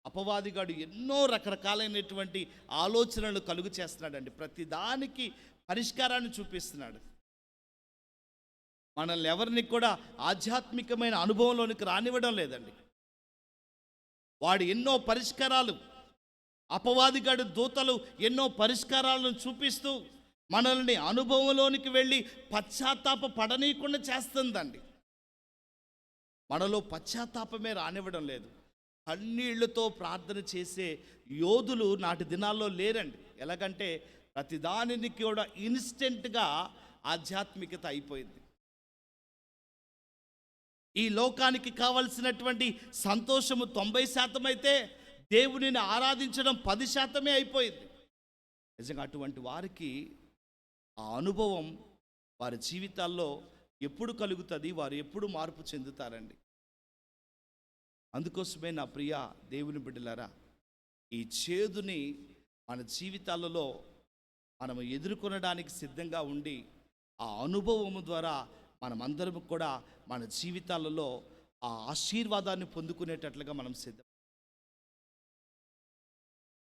అపవాదిగాడు ఎన్నో రకరకాలైనటువంటి ఆలోచనలు కలుగు చేస్తున్నాడండి. ప్రతి దానికి పరిష్కారాన్ని చూపిస్తున్నాడు. మనల్ని ఎవరిని కూడా ఆధ్యాత్మికమైన అనుభవంలోనికి రానివ్వడం లేదండి. వాడు ఎన్నో పరిష్కారాలు, అపవాదిగాడు దూతలు ఎన్నో పరిష్కారాలను చూపిస్తూ మనల్ని అనుభవంలోనికి వెళ్ళి పశ్చాత్తాప పడనీయకుండా చేస్తుందండి. మనలో పశ్చాత్తాపమే రానివ్వడం లేదు. కన్నీళ్లతో ప్రార్థన చేసే యోధులు నాటి దినాల్లో లేరండి. ఎలాగంటే ప్రతిదానిని కూడా ఇన్స్టెంట్గా ఆధ్యాత్మికత అయిపోయింది. ఈ లోకానికి కావలసినటువంటి సంతోషము 90% అయితే దేవునిని ఆరాధించడం 10% అయిపోయింది. నిజంగా అటువంటి వారికి ఆ అనుభవం వారి జీవితాల్లో ఎప్పుడు కలుగుతుంది, వారు ఎప్పుడు మార్పు చెందుతారండి. అందుకోసమే నా ప్రియ దేవుని బిడ్డలారా, ఈ చేదుని మన జీవితాలలో మనము ఎదుర్కొనడానికి సిద్ధంగా ఉండి ఆ అనుభవము ద్వారా మనమందరం కూడా మన జీవితాలలో ఆ ఆశీర్వాదాన్ని పొందుకునేటట్లుగా మనం సిద్ధం.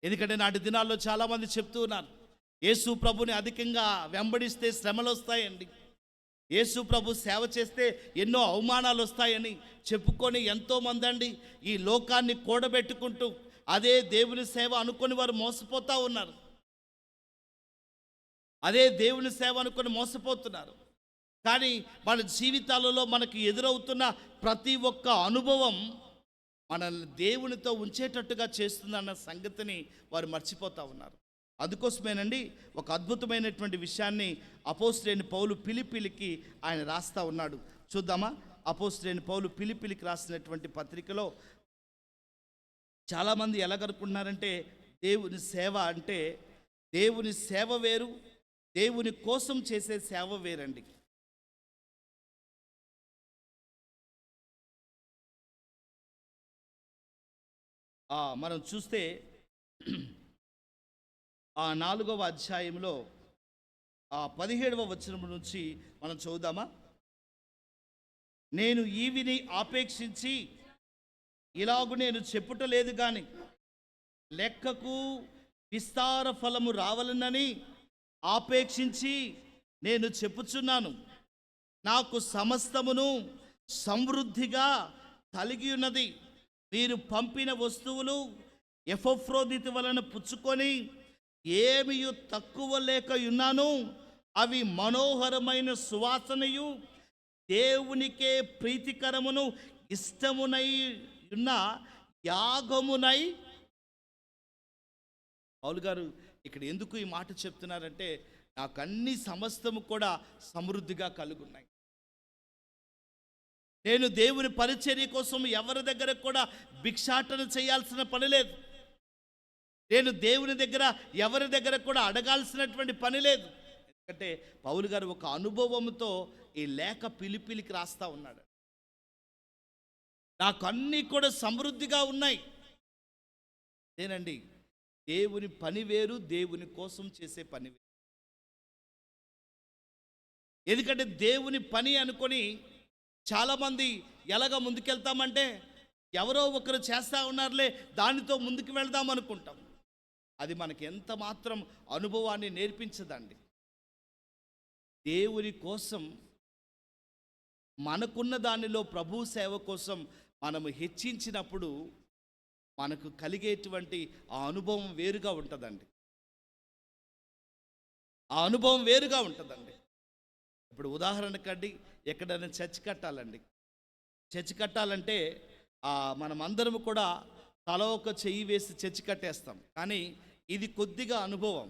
ఎందుకంటే నాటి దినాల్లో చాలామంది చెప్తూ ఉన్నారు, యేసు ప్రభుని అధికంగా వెంబడిస్తే శ్రమలు వస్తాయండి, యేసు ప్రభు సేవ చేస్తే ఎన్నో అవమానాలు వస్తాయని చెప్పుకొని ఎంతోమంది అండి ఈ లోకాన్ని కూడబెట్టుకుంటూ అదే దేవుని సేవ అనుకొని వారు మోసపోతూ ఉన్నారు. అదే దేవుని సేవ అనుకొని మోసపోతున్నారు. కానీ మన జీవితాలలో మనకు ఎదురవుతున్న ప్రతి ఒక్క అనుభవం మనల్ని దేవునితో ఉంచేటట్టుగా చేస్తుందన్న సంగతిని వారు మర్చిపోతూ ఉన్నారు. అందుకోసమేనండి ఒక అద్భుతమైనటువంటి విషయాన్ని అపోస్తలుడైన పౌలు ఫిలిప్పీలకి ఆయన రాస్తా ఉన్నాడు. చూద్దామా? అపోస్తలుడైన పౌలు ఫిలిప్పీలకి రాసినటువంటి పత్రికలో చాలామంది ఎలాగనుకుంటున్నారంటే దేవుని సేవ అంటే దేవుని సేవ వేరు, దేవుని కోసం చేసే సేవ వేరండి. మనం చూస్తే ఆ 4వ అధ్యాయంలో 17వ వచనం నుంచి మనం చదువుదామా? నేను ఈవిని ఆపేక్షించి ఇలాగు నేను చెప్పుటలేదు కానీ లెక్కకు విస్తార ఫలము రావాలనని ఆపేక్షించి నేను చెప్పుచున్నాను. నాకు సమస్తమును సమృద్ధిగా కలిగి ఉన్నది. మీరు పంపిన వస్తువులు ఎపఫ్రోదితు వలన పుచ్చుకొని ఏమీ తక్కువ లేక ఉన్నాను. అవి మనోహరమైన సువాసనయు దేవునికే ప్రీతికరమును ఇష్టమునై ఉన్న యాగమునై. పౌలు గారు ఇక్కడ ఎందుకు ఈ మాట చెప్తున్నారంటే నాకు అన్ని సమస్తము కూడా సమృద్ధిగా కలుగున్నాయి. నేను దేవుని పరిచర్య కోసం ఎవరి దగ్గర కూడా భిక్షాటన చేయాల్సిన పని లేదు. నేను దేవుని దగ్గర ఎవరి దగ్గర కూడా అడగాల్సినటువంటి పని లేదు. ఎందుకంటే పౌలు గారు ఒక అనుభవంతో ఈ లేఖ ఫిలిప్పీలకి రాస్తా ఉన్నాడు. నాకు అన్నీ కూడా సమృద్ధిగా ఉన్నాయి. నేనండి దేవుని పని వేరు, దేవుని కోసం చేసే పని వేరు. ఎందుకంటే దేవుని పని అనుకొని చాలామంది ఎలాగ ముందుకెళ్తామంటే ఎవరో ఒకరు చేస్తూ ఉన్నారులే దానితో ముందుకు వెళ్దాం అనుకుంటాం. అది మనకి ఎంత మాత్రం అనుభవాన్ని నేర్పించదండి. దేవుని కోసం మనకున్న దానిలో ప్రభు సేవ కోసం మనము హెచ్చించినప్పుడు మనకు కలిగేటువంటి ఆ అనుభవం వేరుగా ఉంటుందండి. ఆ అనుభవం వేరుగా ఉంటుందండి. ఇప్పుడు ఉదాహరణకండి ఎక్కడైనా చర్చి కట్టాలండి. చర్చి కట్టాలంటే మనమందరం కూడా తల ఒక చెయ్యి వేసి చర్చి కట్టేస్తాం. కానీ ఇది కొద్దిగా అనుభవం.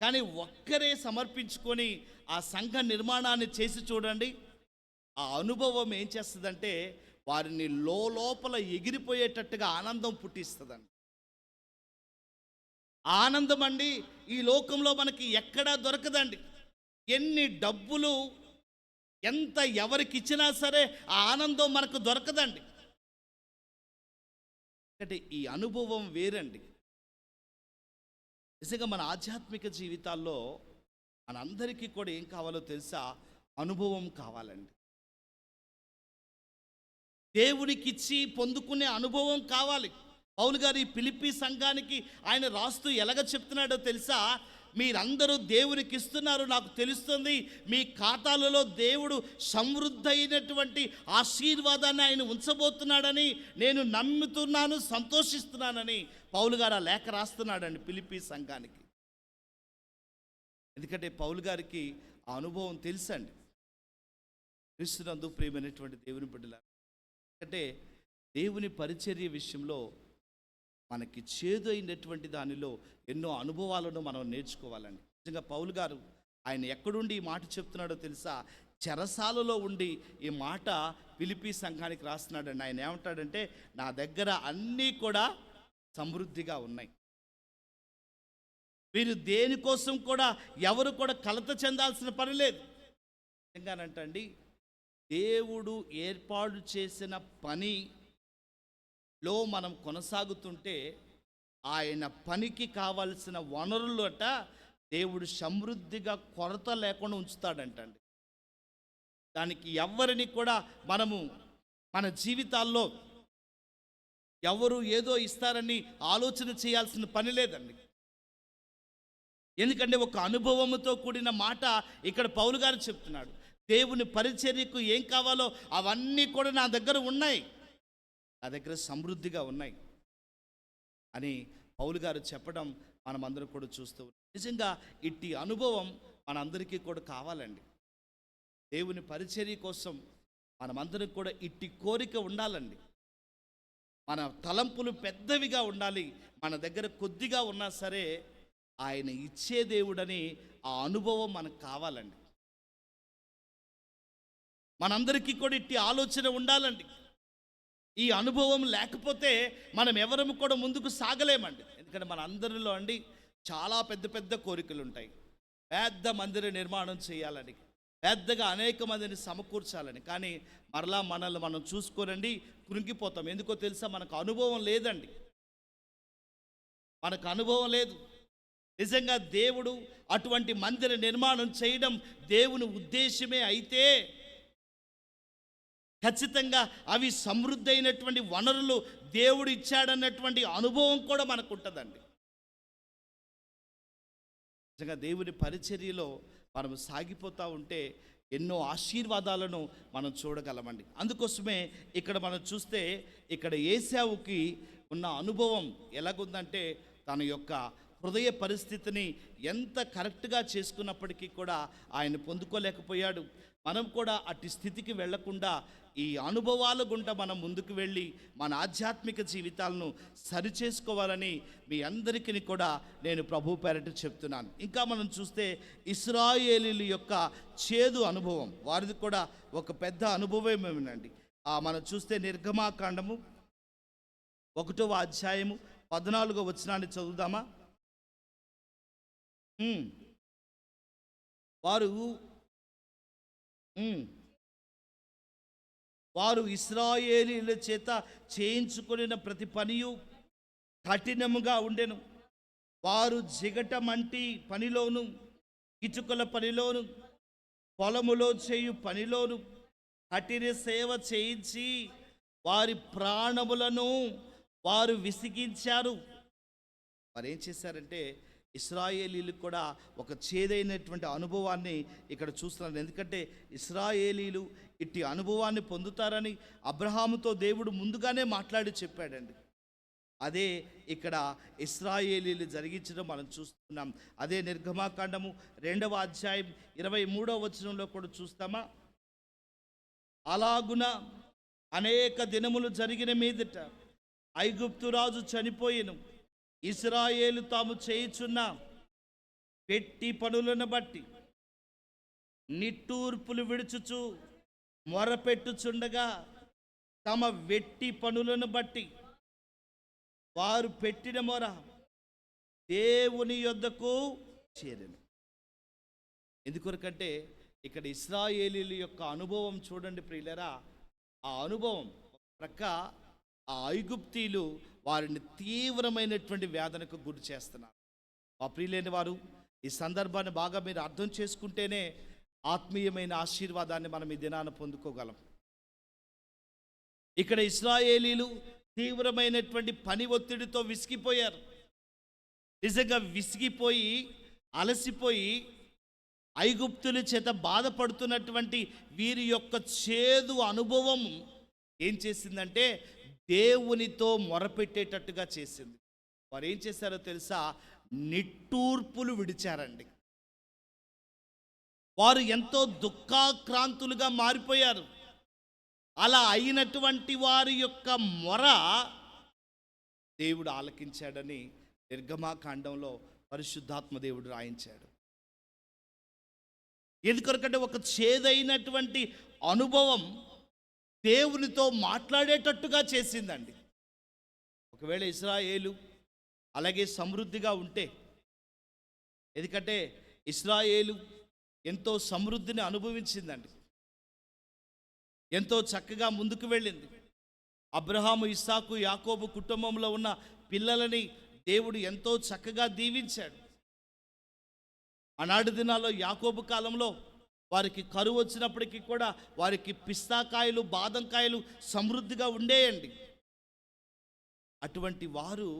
కానీ ఒక్కరే సమర్పించుకొని ఆ సంఘ నిర్మాణాన్ని చేసి చూడండి. ఆ అనుభవం ఏం చేస్తుందంటే వారిని లోపల ఎగిరిపోయేటట్టుగా ఆనందం పుట్టిస్తుందండి. ఆనందం అండి ఈ లోకంలో మనకి ఎక్కడా దొరకదండి. ఎన్ని డబ్బులు ఎంత ఎవరికి ఇచ్చినా సరే ఆ ఆనందం మనకు దొరకదండి. అంటే ఈ అనుభవం వేరండి. నిజంగా మన ఆధ్యాత్మిక జీవితాల్లో మనందరికీ కూడా ఏం కావాలో తెలుసా? అనుభవం కావాలండి. దేవునికి ఇచ్చి పొందుకునే అనుభవం కావాలి. పౌలు గారు ఈ ఫిలిప్పీ సంఘానికి ఆయన రాస్తూ ఎలాగ చెప్తున్నాడో తెలుసా? మీరందరూ దేవునికి ఇస్తున్నారు, నాకు తెలుస్తుంది. మీ ఖాతాలలో దేవుడు సమృద్ధి అయినటువంటి ఆశీర్వాదాన్ని ఆయన ఉంచబోతున్నాడని నేను నమ్ముతున్నాను, సంతోషిస్తున్నానని పౌలు గారు ఆ లేఖ రాస్తున్నాడండి ఫిలిప్పీ సంఘానికి. ఎందుకంటే పౌలు గారికి ఆ అనుభవం తెలుసండి. క్రీస్తునందు ప్రియమైనటువంటి దేవుని బిడ్డలారా, ఎందుకంటే దేవుని పరిచర్య విషయంలో మనకి చేదు అయినటువంటి దానిలో ఎన్నో అనుభవాలను మనం నేర్చుకోవాలండి. నిజంగా పౌలు గారు ఆయన ఎక్కడుండి ఈ మాట చెప్తున్నాడో తెలుసా? చెరసాలలో ఉండి ఈ మాట ఫిలిప్పీ సంఘానికి రాస్తున్నాడండి. ఆయన ఏమంటాడంటే, నా దగ్గర అన్నీ కూడా సమృద్ధిగా ఉన్నాయి, మీరు దేనికోసం కూడా ఎవరు కూడా కలత చెందాల్సిన పని లేదు. నిజంగానంటండి, దేవుడు ఏర్పాటు చేసిన పనిలో మనం కొనసాగుతుంటే ఆయన పనికి కావలసిన వనరులట దేవుడు సమృద్ధిగా కొరత లేకుండా ఉంచుతాడంటండి. దానికి ఎవరిని కూడా మనము మన జీవితాల్లో ఎవరు ఏదో ఇస్తారని ఆలోచన చేయాల్సిన పని లేదండి. ఎందుకంటే ఒక అనుభవంతో కూడిన మాట ఇక్కడ పౌలు గారు చెప్తున్నాడు. దేవుని పరిచర్యకు ఏం కావాలో అవన్నీ కూడా నా దగ్గర ఉన్నాయి, నా దగ్గర సమృద్ధిగా ఉన్నాయి అని పౌలు గారు చెప్పడం మనమందరం కూడా చూస్తూ ఉన్నాం. నిజంగా ఇట్టి అనుభవం మనందరికీ కూడా కావాలండి. దేవుని పరిచర్య కోసం మనమందరం కూడా ఇట్టి కోరిక ఉండాలండి. మన తలంపులు పెద్దవిగా ఉండాలి. మన దగ్గర కొద్దిగా ఉన్నా సరే ఆయన ఇచ్చే దేవుడని ఆ అనుభవం మనకు కావాలండి. మనందరికీ కూడా ఇట్టి ఆలోచన ఉండాలండి. ఈ అనుభవం లేకపోతే మనం ఎవరము కూడా ముందుకు సాగలేమండి. ఎందుకంటే మన అందరిలో అండి చాలా పెద్ద పెద్ద కోరికలు ఉంటాయి. పెద్ద మందిర నిర్మాణం చేయాలని, పెద్దగా అనేక మందిని సమకూర్చాలని. కానీ మరలా మనల్ని మనం చూసుకోనండి కృంగిపోతాం. ఎందుకో తెలుసా? మనకు అనుభవం లేదండి, మనకు అనుభవం లేదు. నిజంగా దేవుడు అటువంటి మందిర నిర్మాణం చేయడం దేవుని ఉద్దేశమే అయితే ఖచ్చితంగా అవి సమృద్ధి అయినటువంటి వనరులు దేవుడు ఇచ్చాడన్నటువంటి అనుభవం కూడా మనకు ఉంటుందండి. నిజంగా దేవుని పరిచర్యలో మనం సాగిపోతూ ఉంటే ఎన్నో ఆశీర్వాదాలను మనం చూడగలమండి. అందుకోసమే ఇక్కడ మనం చూస్తే ఇక్కడ ఏశావుకి ఉన్న అనుభవం ఎలాగుందంటే తన యొక్క హృదయ పరిస్థితిని ఎంత కరెక్ట్గా చేసుకున్నప్పటికీ కూడా ఆయన పొందుకోలేకపోయాడు. మనం కూడా అట్టి స్థితికి వెళ్లకుండా ఈ అనుభవాల గుండా మనం ముందుకు వెళ్ళి మన ఆధ్యాత్మిక జీవితాలను సరిచేసుకోవాలని మీ అందరికీ కూడా నేను ప్రభు పేరట చెప్తున్నాను. ఇంకా మనం చూస్తే ఇశ్రాయేలీల యొక్క చేదు అనుభవం, వారిది కూడా ఒక పెద్ద అనుభవమేనండి. మనం చూస్తే నిర్గమాకాండము 1వ అధ్యాయము 14వ వచనాన్ని చదువుదామా? వారు ఇశ్రాయేలీయుల చేత చేయించుకొనిన ప్రతి పనియు కఠినముగా ఉండెను. వారు జిగటమంటి పనిలోను, ఇటుకల పనిలోను, పొలములో చేయు పనిలోను కఠిన సేవ చేయించి వారి ప్రాణములను వారు విసిగించారు. వారు ఏం చేశారంటే ఇశ్రాయేలీలు కూడా ఒక చేదైనటువంటి అనుభవాన్ని ఇక్కడ చూస్తున్నారు. ఎందుకంటే ఇశ్రాయేలీలు ఇట్టి అనుభవాన్ని పొందుతారని అబ్రహాముతో దేవుడు ముందుగానే మాట్లాడి చెప్పాడండి. అదే ఇక్కడ ఇశ్రాయేలీలు జరిగించడం మనం చూస్తున్నాం. అదే నిర్గమాకాండము 2వ అధ్యాయం 23వ వచనంలో కూడా చూస్తామా? అలాగున అనేక దినములు జరిగిన మీదట ఐగుప్తు రాజు చనిపోయెను. ఇశ్రాయేలు తాము చేయుచున్న పెట్టి పనులను బట్టి నిట్టూర్పులు విడుచుచు మొరపెట్టుచుండగా తమ వెట్టి పనులను బట్టి వారు పెట్టిన మొర దేవుని యొద్దకు చేరెను. ఎందుకొరకంటే ఇక్కడ ఇశ్రాయేలీల యొక్క అనుభవం చూడండి ప్రియులరా. ఆ అనుభవం ప్రక్క ఆ ఐగుప్తీలు వారిని తీవ్రమైనటువంటి వేదనకు గురి చేస్తున్నారు. ఆ ప్రియులైన వారు ఈ సందర్భాన్ని బాగా మీరు అర్థం చేసుకుంటేనే ఆత్మీయమైన ఆశీర్వాదాన్ని మనం ఈ దినాన పొందుకోగలం. ఇక్కడ ఇశ్రాయేలీలు తీవ్రమైనటువంటి పని ఒత్తిడితో విసిగిపోయారు. నిజంగా విసిగిపోయి అలసిపోయి ఐగుప్తుల చేత బాధపడుతున్నటువంటి వీరి యొక్క చేదు అనుభవం ఏం చేసిందంటే దేవునితో మొరపెట్టేటట్టుగా చేసింది. వారు ఏం చేశారో తెలుసా? నిట్టూర్పులు విడిచారండి. వారు ఎంతో దుఃఖాక్రాంతులుగా మారిపోయారు. అలా అయినటువంటి వారి యొక్క మొర దేవుడు ఆలకించాడని నిర్గమాకాండంలో పరిశుద్ధాత్మ దేవుడు రాయించాడు. ఎందుకొరకంటే ఒక చేదైనటువంటి అనుభవం దేవునితో మాట్లాడేటట్టుగా చేసిందండి. ఒకవేళ ఇశ్రాయేలు అలాగే సమృద్ధిగా ఉంటే, ఎందుకంటే ఇశ్రాయేలు ఎంతో సమృద్ధిని అనుభవించిందండి, ఎంతో చక్కగా ముందుకు వెళ్ళింది. అబ్రహాము, ఇస్సాకు, యాకోబు కుటుంబంలో ఉన్న పిల్లలని దేవుడు ఎంతో చక్కగా దీవించాడు. ఆనాటి దినాల్లో యాకోబు కాలంలో వారికి కరువు వచ్చినప్పటికీ కూడా వారికి పిస్తాకాయలు, బాదంకాయలు సమృద్ధిగా ఉండేయండి. అటువంటి వారు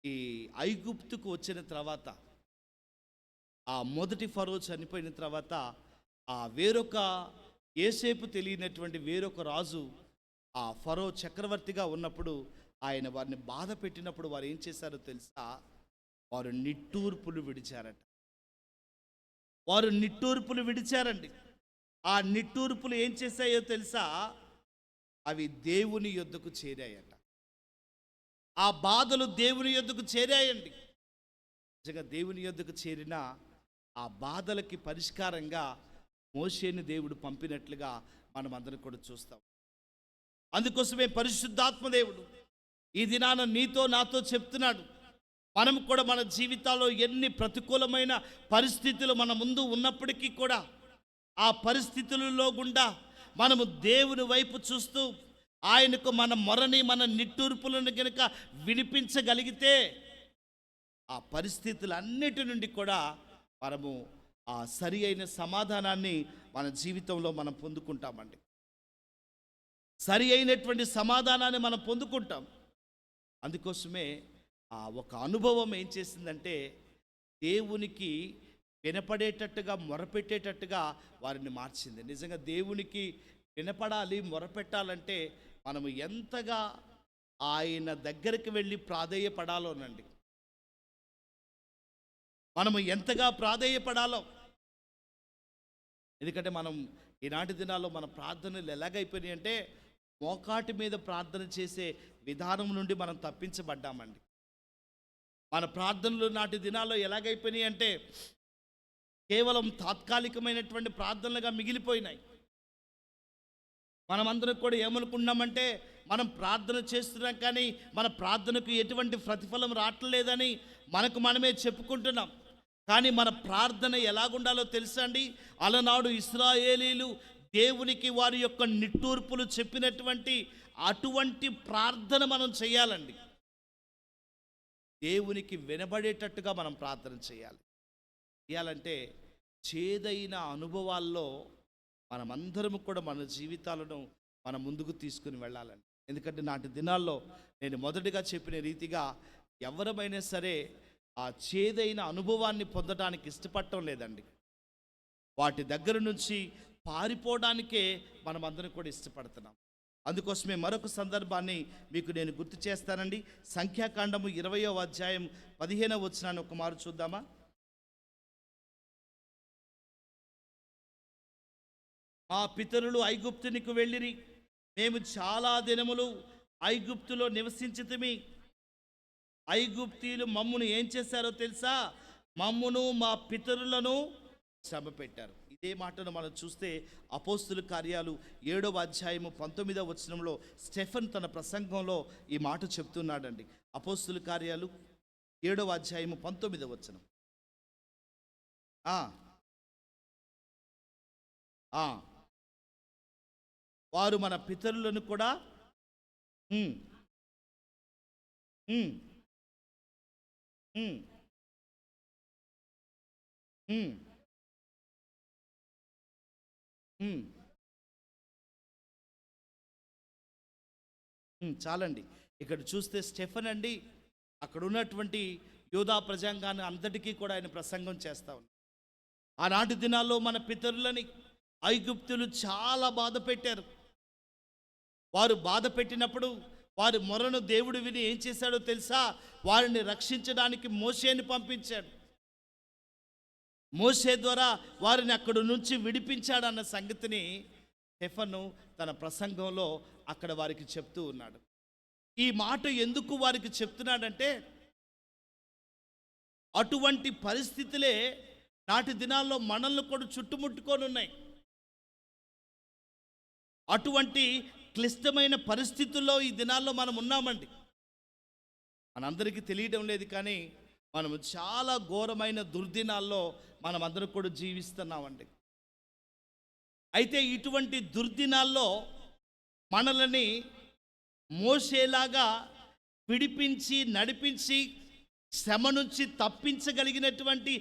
ఈ ఐగుప్తుకు వచ్చిన తర్వాత, ఆ మొదటి ఫరో చనిపోయిన తర్వాత, ఆ వేరొక యోసేపు తెలియనటువంటి వేరొక రాజు ఆ ఫరో చక్రవర్తిగా ఉన్నప్పుడు ఆయన వారిని బాధ పెట్టినప్పుడు వారు ఏం చేశారో తెలుసా? వారు నిట్టూర్పులు విడిచారట. వారు నిట్టూర్పులు విడిచారండి. ఆ నిట్టూర్పులు ఏం చేశాయో తెలుసా? అవి దేవుని యొద్దకు చేరాయట. ఆ బాధలు దేవుని యొద్దకు చేరాయండి. నిజంగా దేవుని యొద్దకు చేరిన ఆ బాధలకి పరిష్కారంగా మోషేని దేవుడు పంపినట్లుగా మనం అందరం కూడా చూస్తాం. అందుకోసమే పరిశుద్ధాత్మ దేవుడు ఈ దినాన నీతో నాతో చెప్తున్నాడు. మనం కూడా మన జీవితాల్లో ఎన్ని ప్రతికూలమైన పరిస్థితులు మన ముందు ఉన్నప్పటికీ కూడా ఆ పరిస్థితులలో గుండా మనము దేవుని వైపు చూస్తూ ఆయనకు మన మొరని, మన నిట్టూర్పులను కనుక వినిపించగలిగితే ఆ పరిస్థితులన్నిటి నుండి కూడా మనము ఆ సరి అయిన సమాధానాన్ని మన జీవితంలో మనం పొందుకుంటామండి. సరి అయినటువంటి సమాధానాన్ని మనం పొందుకుంటాం. అందుకోసమే ఆ ఒక అనుభవం ఏం చేసిందంటే దేవునికి వినపడేటట్టుగా, మొరపెట్టేటట్టుగా వారిని మార్చింది. నిజంగా దేవునికి వినపడాలి, మొరపెట్టాలంటే మనము ఎంతగా ఆయన దగ్గరికి వెళ్ళి ప్రాధేయపడాలోనండి. మనము ఎంతగా ప్రాధేయపడాలో. ఎందుకంటే మనం ఈనాటి దినాల్లో మన ప్రార్థనలు ఎలాగైపోయినాయి అంటే మోకాటి మీద ప్రార్థన చేసే విధానం నుండి మనం తప్పించబడ్డామండి. మన ప్రార్థనలు నాటి దినాల్లో ఎలాగైపోయినాయి అంటే కేవలం తాత్కాలికమైనటువంటి ప్రార్థనలుగా మిగిలిపోయినాయి. మనమందరం కూడా ఏమనుకున్నామంటే మనం ప్రార్థన చేస్తున్నాం కానీ మన ప్రార్థనకు ఎటువంటి ప్రతిఫలం రావట్లేదని మనకు మనమే చెప్పుకుంటున్నాం. కానీ మన ప్రార్థన ఎలాగుండాలో తెలుసా అండి? అలనాడు ఇశ్రాయేలీలు దేవునికి వారి యొక్క నిట్టూర్పులు చెప్పినటువంటి అటువంటి ప్రార్థన మనం చేయాలండి. దేవునికి వినబడేటట్టుగా మనం ప్రార్థన చేయాలి. చేయాలంటే చేదైన అనుభవాల్లో మనమందరం కూడా మన జీవితాలను మనం ముందుకు తీసుకుని వెళ్ళాలండి. ఎందుకంటే నాటి దినాల్లో నేను మొదటిగా చెప్పిన రీతిగా ఎవరమైనా సరే ఆ చేదైన అనుభవాన్ని పొందడానికి ఇష్టపడటం లేదండి. వాటి దగ్గర నుంచి పారిపోవడానికే మనం అందరం కూడా ఇష్టపడుతున్నాం. అందుకోసమే మరొక సందర్భాన్ని మీకు నేను గుర్తు చేస్తానండి. సంఖ్యాకాండము 20వ అధ్యాయం 15వ వచనాన్ని ఒక మారు చూద్దామా? మా పితరులు ఐగుప్తునికి వెళ్ళిరి, మేము చాలా దినములు ఐగుప్తులో నివసించితిమి. ఐగుప్తీయులు మమ్మును ఏం చేశారో తెలుసా? మమ్మును మా పితరులను శ్రమ పెట్టారు. ఇదే మాటను మనం చూస్తే అపోస్తుల కార్యాలు 7వ అధ్యాయము 19వ వచనంలో స్టెఫెన్ తన ప్రసంగంలో ఈ మాట చెప్తున్నాడండి. అపోస్తుల కార్యాలు 7వ అధ్యాయము 19వ వచనం. వారు మన పితరులను కూడా చాలండి. ఇక్కడ చూస్తే స్టెఫెన్ అండి అక్కడ ఉన్నటువంటి యూదా ప్రజాంగాన్ని అంతటికీ కూడా ఆయన ప్రసంగం చేస్తా ఉన్నారు. ఆనాటి దినాల్లో మన పితరులని ఐగుప్తులు చాలా బాధ పెట్టారు. వారు బాధ పెట్టినప్పుడు వారి మొరను దేవుడు విని ఏం చేశాడో తెలుసా? వారిని రక్షించడానికి మోషేని పంపించాడు. మోషే ద్వారా వారిని అక్కడి నుంచి విడిపించాడన్న సంగతిని స్టెఫెను తన ప్రసంగంలో అక్కడ వారికి చెప్తూ ఉన్నాడు. ఈ మాట ఎందుకు వారికి చెప్తున్నాడంటే, అటువంటి పరిస్థితులే నాటి దినాల్లో మనల్ని కూడా చుట్టుముట్టుకొని ఉన్నాయి. అటువంటి క్లిష్టమైన పరిస్థితుల్లో ఈ దినాల్లో మనం ఉన్నామండి. మనందరికీ తెలియడం లేదు, కానీ మనము చాలా ఘోరమైన దుర్దినాల్లో మనం అందరం కూడా జీవిస్తున్నామండి. అయితే ఇటువంటి దుర్దినాల్లో మనల్ని మోషేలాగా విడిపించి నడిపించి శ్రమ నుంచి తప్పించగలిగినటువంటి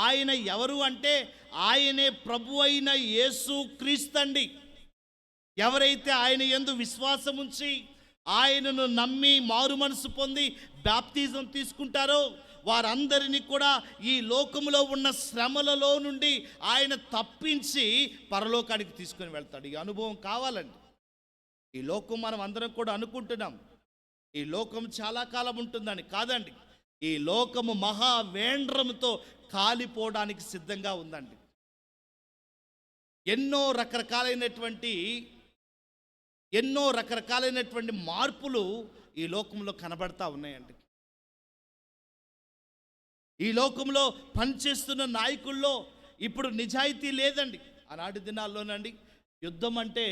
ఆయన ఎవరు అంటే, ఆయనే ప్రభు అయిన యేసు క్రీస్తండి. ఎవరైతే ఆయన యందు విశ్వాసం ఉంచి ఆయనను నమ్మి మారు మనసు పొంది బాప్తిజం తీసుకుంటారో వారందరినీ కూడా ఈ లోకములో ఉన్న శ్రమలలో నుండి ఆయన తప్పించి పరలోకానికి తీసుకొని వెళ్తాడు. ఈ అనుభవం కావాలండి. ఈ లోకం మనం అందరం కూడా అనుకుంటున్నాం ఈ లోకం చాలా కాలం ఉంటుందని. కాదండి, ఈ లోకము మహావేంద్రముతో కాలిపోవడానికి సిద్ధంగా ఉందండి. ఎన్నో రకరకాలైనటువంటి మార్పులు ఈ లోకంలో కనబడతా ఉన్నాయండి. ఈ లోకంలో పనిచేస్తున్న నాయకుల్లో ఇప్పుడు నిజాయితీ లేదండి. ఆనాటి దినాల్లోనండి యుద్ధం అంటే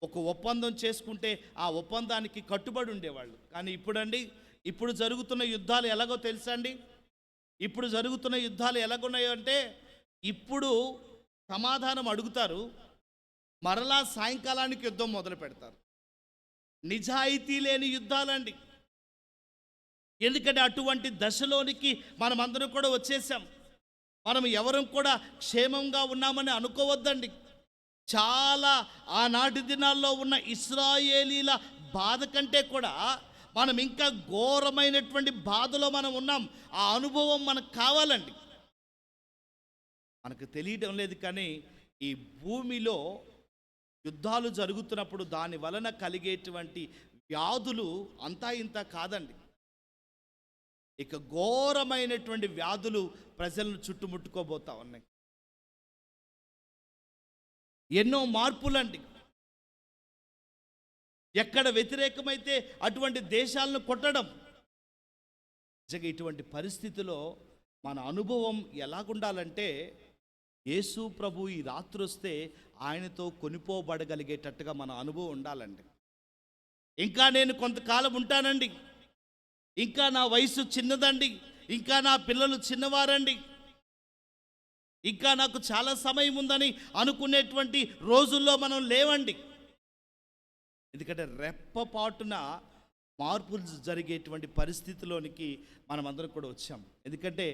ఒక ఒప్పందం చేసుకుంటే ఆ ఒప్పందానికి కట్టుబడి ఉండేవాళ్ళు. కానీ ఇప్పుడండి, ఇప్పుడు జరుగుతున్న యుద్ధాలు ఎలాగో తెలుసా అండి? ఇప్పుడు జరుగుతున్న యుద్ధాలు ఎలాగున్నాయో అంటే, ఇప్పుడు సమాధానం అడుగుతారు, మరలా సాయంకాలానికి యుద్ధం మొదలు పెడతారు. నిజాయితీ లేని యుద్ధాలండి. ఎందుకంటే అటువంటి దశలోనికి మనమందరం కూడా వచ్చేసాం. మనం ఎవరం కూడా క్షేమంగా ఉన్నామని అనుకోవద్దండి. చాలా ఆనాటి దినాల్లో ఉన్న ఇశ్రాయేలీల బాధ కంటే కూడా మనం ఇంకా ఘోరమైనటువంటి బాధలో మనం ఉన్నాం. ఆ అనుభవం మనకు కావాలండి. మనకు తెలియడం లేదు, కానీ ఈ భూమిలో యుద్ధాలు జరుగుతున్నప్పుడు దాని వలన కలిగేటువంటి వ్యాధులు అంతా ఇంత కాదండి. ఇక ఘోరమైనటువంటి వ్యాధులు ప్రజలను చుట్టుముట్టుకోబోతా ఉన్నాయి. ఎన్నో మార్పులండి. ఎక్కడ వ్యతిరేకమైతే అటువంటి దేశాలను కొట్టడం. నిజంగా ఇటువంటి పరిస్థితిలో మన అనుభవం ఎలాగుండాలంటే, యేసు ప్రభు ఈ రాత్రి వస్తే ఆయనతో కొనిపోబడగలిగేటట్టుగా మన అనుభవం ఉండాలండి. ఇంకా నేను కొంతకాలం ఉంటానండి, ఇంకా నా వయసు చిన్నదండి, ఇంకా నా పిల్లలు చిన్నవారండి, ఇంకా నాకు చాలా సమయం ఉందని అనుకునేటువంటి రోజుల్లో మనం లేవండి. ఎందుకంటే రెప్పపాటున మార్పులు జరిగేటువంటి పరిస్థితిలోనికి మనం అందరం కూడా వచ్చాం. ఎందుకంటే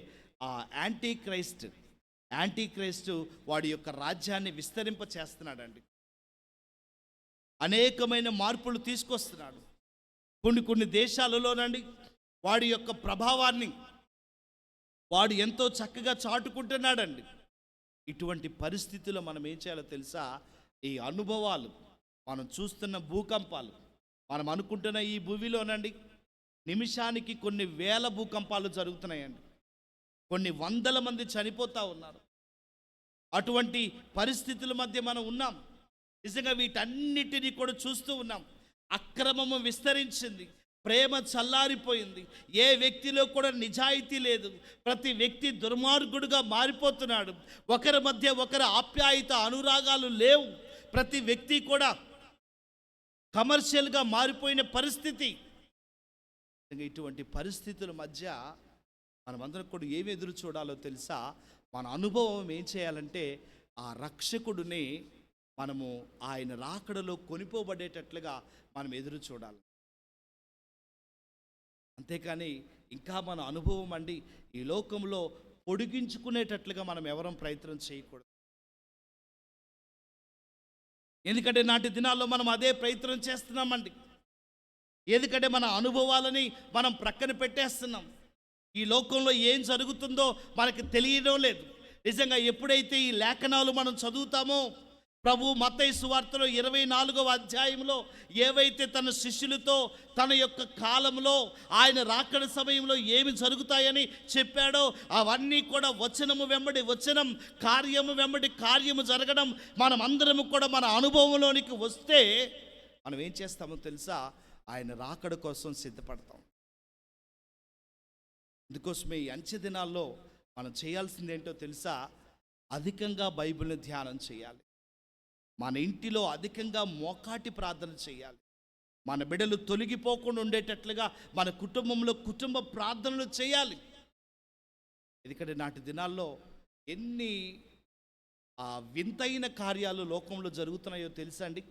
ఆ యాంటీ క్రైస్ట్ వాడి యొక్క రాజ్యాన్ని విస్తరింప చేస్తున్నాడండి. అనేకమైన మార్పులు తీసుకొస్తున్నాడు. కొన్ని దేశాలలోనండి వాడి యొక్క ప్రభావాన్ని వాడు ఎంతో చక్కగా చాటుకుంటున్నాడండి. ఇటువంటి పరిస్థితుల్లో మనం ఏం చేయాలో తెలుసా? ఈ అనుభవాలు, మనం చూస్తున్న భూకంపాలు, మనం అనుకుంటున్న ఈ భూమిలోనండి నిమిషానికి కొన్ని వేల భూకంపాలు జరుగుతున్నాయండి. కొన్ని వందల మంది చనిపోతూ ఉన్నారు. అటువంటి పరిస్థితుల మధ్య మనం ఉన్నాం. నిజంగా వీటన్నిటినీ కూడా చూస్తూ ఉన్నాం. అక్రమము విస్తరించింది, ప్రేమ చల్లారిపోయింది, ఏ వ్యక్తిలో కూడా నిజాయితీ లేదు, ప్రతి వ్యక్తి దుర్మార్గుడుగా మారిపోతున్నాడు, ఒకరి మధ్య ఒకరి ఆప్యాయత అనురాగాలు లేవు, ప్రతి వ్యక్తి కూడా కమర్షియల్గా మారిపోయిన పరిస్థితి. ఇటువంటి పరిస్థితుల మధ్య మనమందరం కూడా ఏమి ఎదురు చూడాలో తెలుసా? మన అనుభవం ఏం చేయాలంటే, ఆ రక్షకుడిని మనము ఆయన రాకడలో కొనిపోబడేటట్లుగా మనం ఎదురు చూడాలి. అంతేకాని ఇంకా మన అనుభవం అండి ఈ లోకంలో పొడిగించుకునేటట్లుగా మనం ఎవరం ప్రయత్నం చేయకూడదు. ఎందుకంటే నాటి దినాల్లో మనం అదే ప్రయత్నం చేస్తున్నామండి. ఎందుకంటే మన అనుభవాలని మనం ప్రక్కన పెట్టేస్తున్నాం. ఈ లోకంలో ఏం జరుగుతుందో మనకి తెలియడం లేదు. నిజంగా ఎప్పుడైతే ఈ లేఖనాలు మనం చదువుతామో, ప్రభు మత్తయి సువార్తలో 24వ అధ్యాయంలో ఏవైతే తన శిష్యులతో తన యొక్క కాలంలో ఆయన రాకడ సమయంలో ఏమి జరుగుతాయని చెప్పాడో అవన్నీ కూడా వచనము వెంబడి వచనం, కార్యము వెంబడి కార్యము జరగడం మనం అందరము కూడా మన అనుభవంలోనికి వస్తే మనం ఏం చేస్తామో తెలుసా? ఆయన రాకడ కోసం సిద్ధపడతాం. అందుకోసమే ఈ అంచె దినాల్లో మనం చేయాల్సింది ఏంటో తెలుసా? అధికంగా బైబిల్ని ధ్యానం చేయాలి. మన ఇంటిలో అధికంగా మోకాటి ప్రార్థన చేయాలి. మన బిడ్డలు తొలగిపోకుండా ఉండేటట్లుగా మన కుటుంబంలో కుటుంబ ప్రార్థనలు చేయాలి. ఎందుకంటే నాటి దినాల్లో ఎన్ని వింతైన కార్యాలు లోకంలో జరుగుతున్నాయో తెలుసా అండి?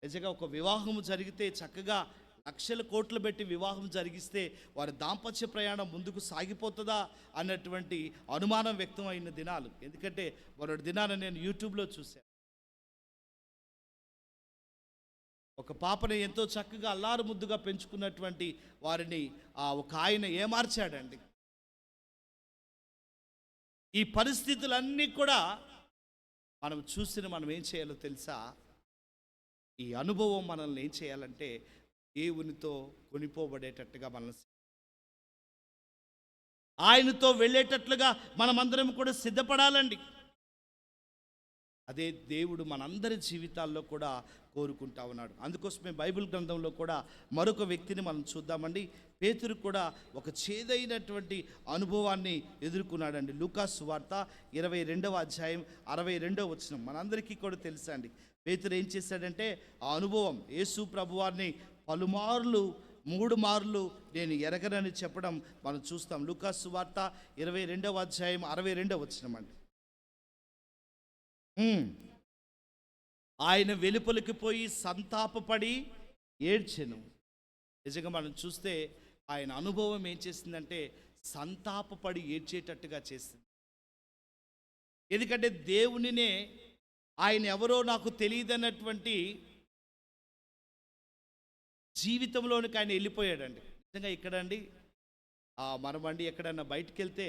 నిజంగా ఒక వివాహం జరిగితే చక్కగా లక్షల కోట్లు పెట్టి వివాహం జరిగిస్తే వారి దాంపత్య ప్రయాణం ముందుకు సాగిపోతుందా అన్నటువంటి అనుమానం వ్యక్తం అయిన దినాలు. ఎందుకంటే మరొక దినాన నేను యూట్యూబ్లో చూశాను. ఒక పాపని ఎంతో చక్కగా అల్లారు ముద్దుగా పెంచుకున్నటువంటి వారిని ఒక ఆయన ఏమార్చాడండి. ఈ పరిస్థితులన్నీ కూడా మనం ఏం చేయాలో తెలుసా? ఈ అనుభవం మనల్ని ఏం చేయాలంటే దేవునితో కొనిపోబడేటట్టుగా మనల్ని, ఆయనతో వెళ్ళేటట్లుగా మనమందరం కూడా సిద్ధపడాలండి. అదే దేవుడు మనందరి జీవితాల్లో కూడా కోరుకుంటా ఉన్నాడు. అందుకోసమే బైబిల్ గ్రంథంలో కూడా మరొక వ్యక్తిని మనం చూద్దామండి. పేతురు కూడా ఒక చేదైనటువంటి అనుభవాన్ని ఎదుర్కొన్నాడండి. లూకా సువార్త 22వ అధ్యాయం 62వ వచనం మనందరికీ కూడా తెలుసా అండి. పేతురు ఏం చేశాడంటే ఆ అనుభవం, యేసు ప్రభువారిని పలుమార్లు 3 మార్లు నేను ఎరగనని చెప్పడం మనం చూస్తాం. లూకా సువార్త 22వ అధ్యాయం 62వ వచనం అండి. ఆయన వెలుపలికి పోయి సంతాపపడి ఏడ్చెను. నిజంగా మనం చూస్తే ఆయన అనుభవం ఏం చేసిందంటే సంతాపపడి ఏడ్చేటట్టుగా చేసింది. ఎందుకంటే దేవునినే ఆయన ఎవరో నాకు తెలియదన్నటువంటి జీవితంలోనికి ఆయన వెళ్ళిపోయాడండి. నిజంగా ఇక్కడండి మనమండి ఎక్కడన్నా బయటికి వెళ్తే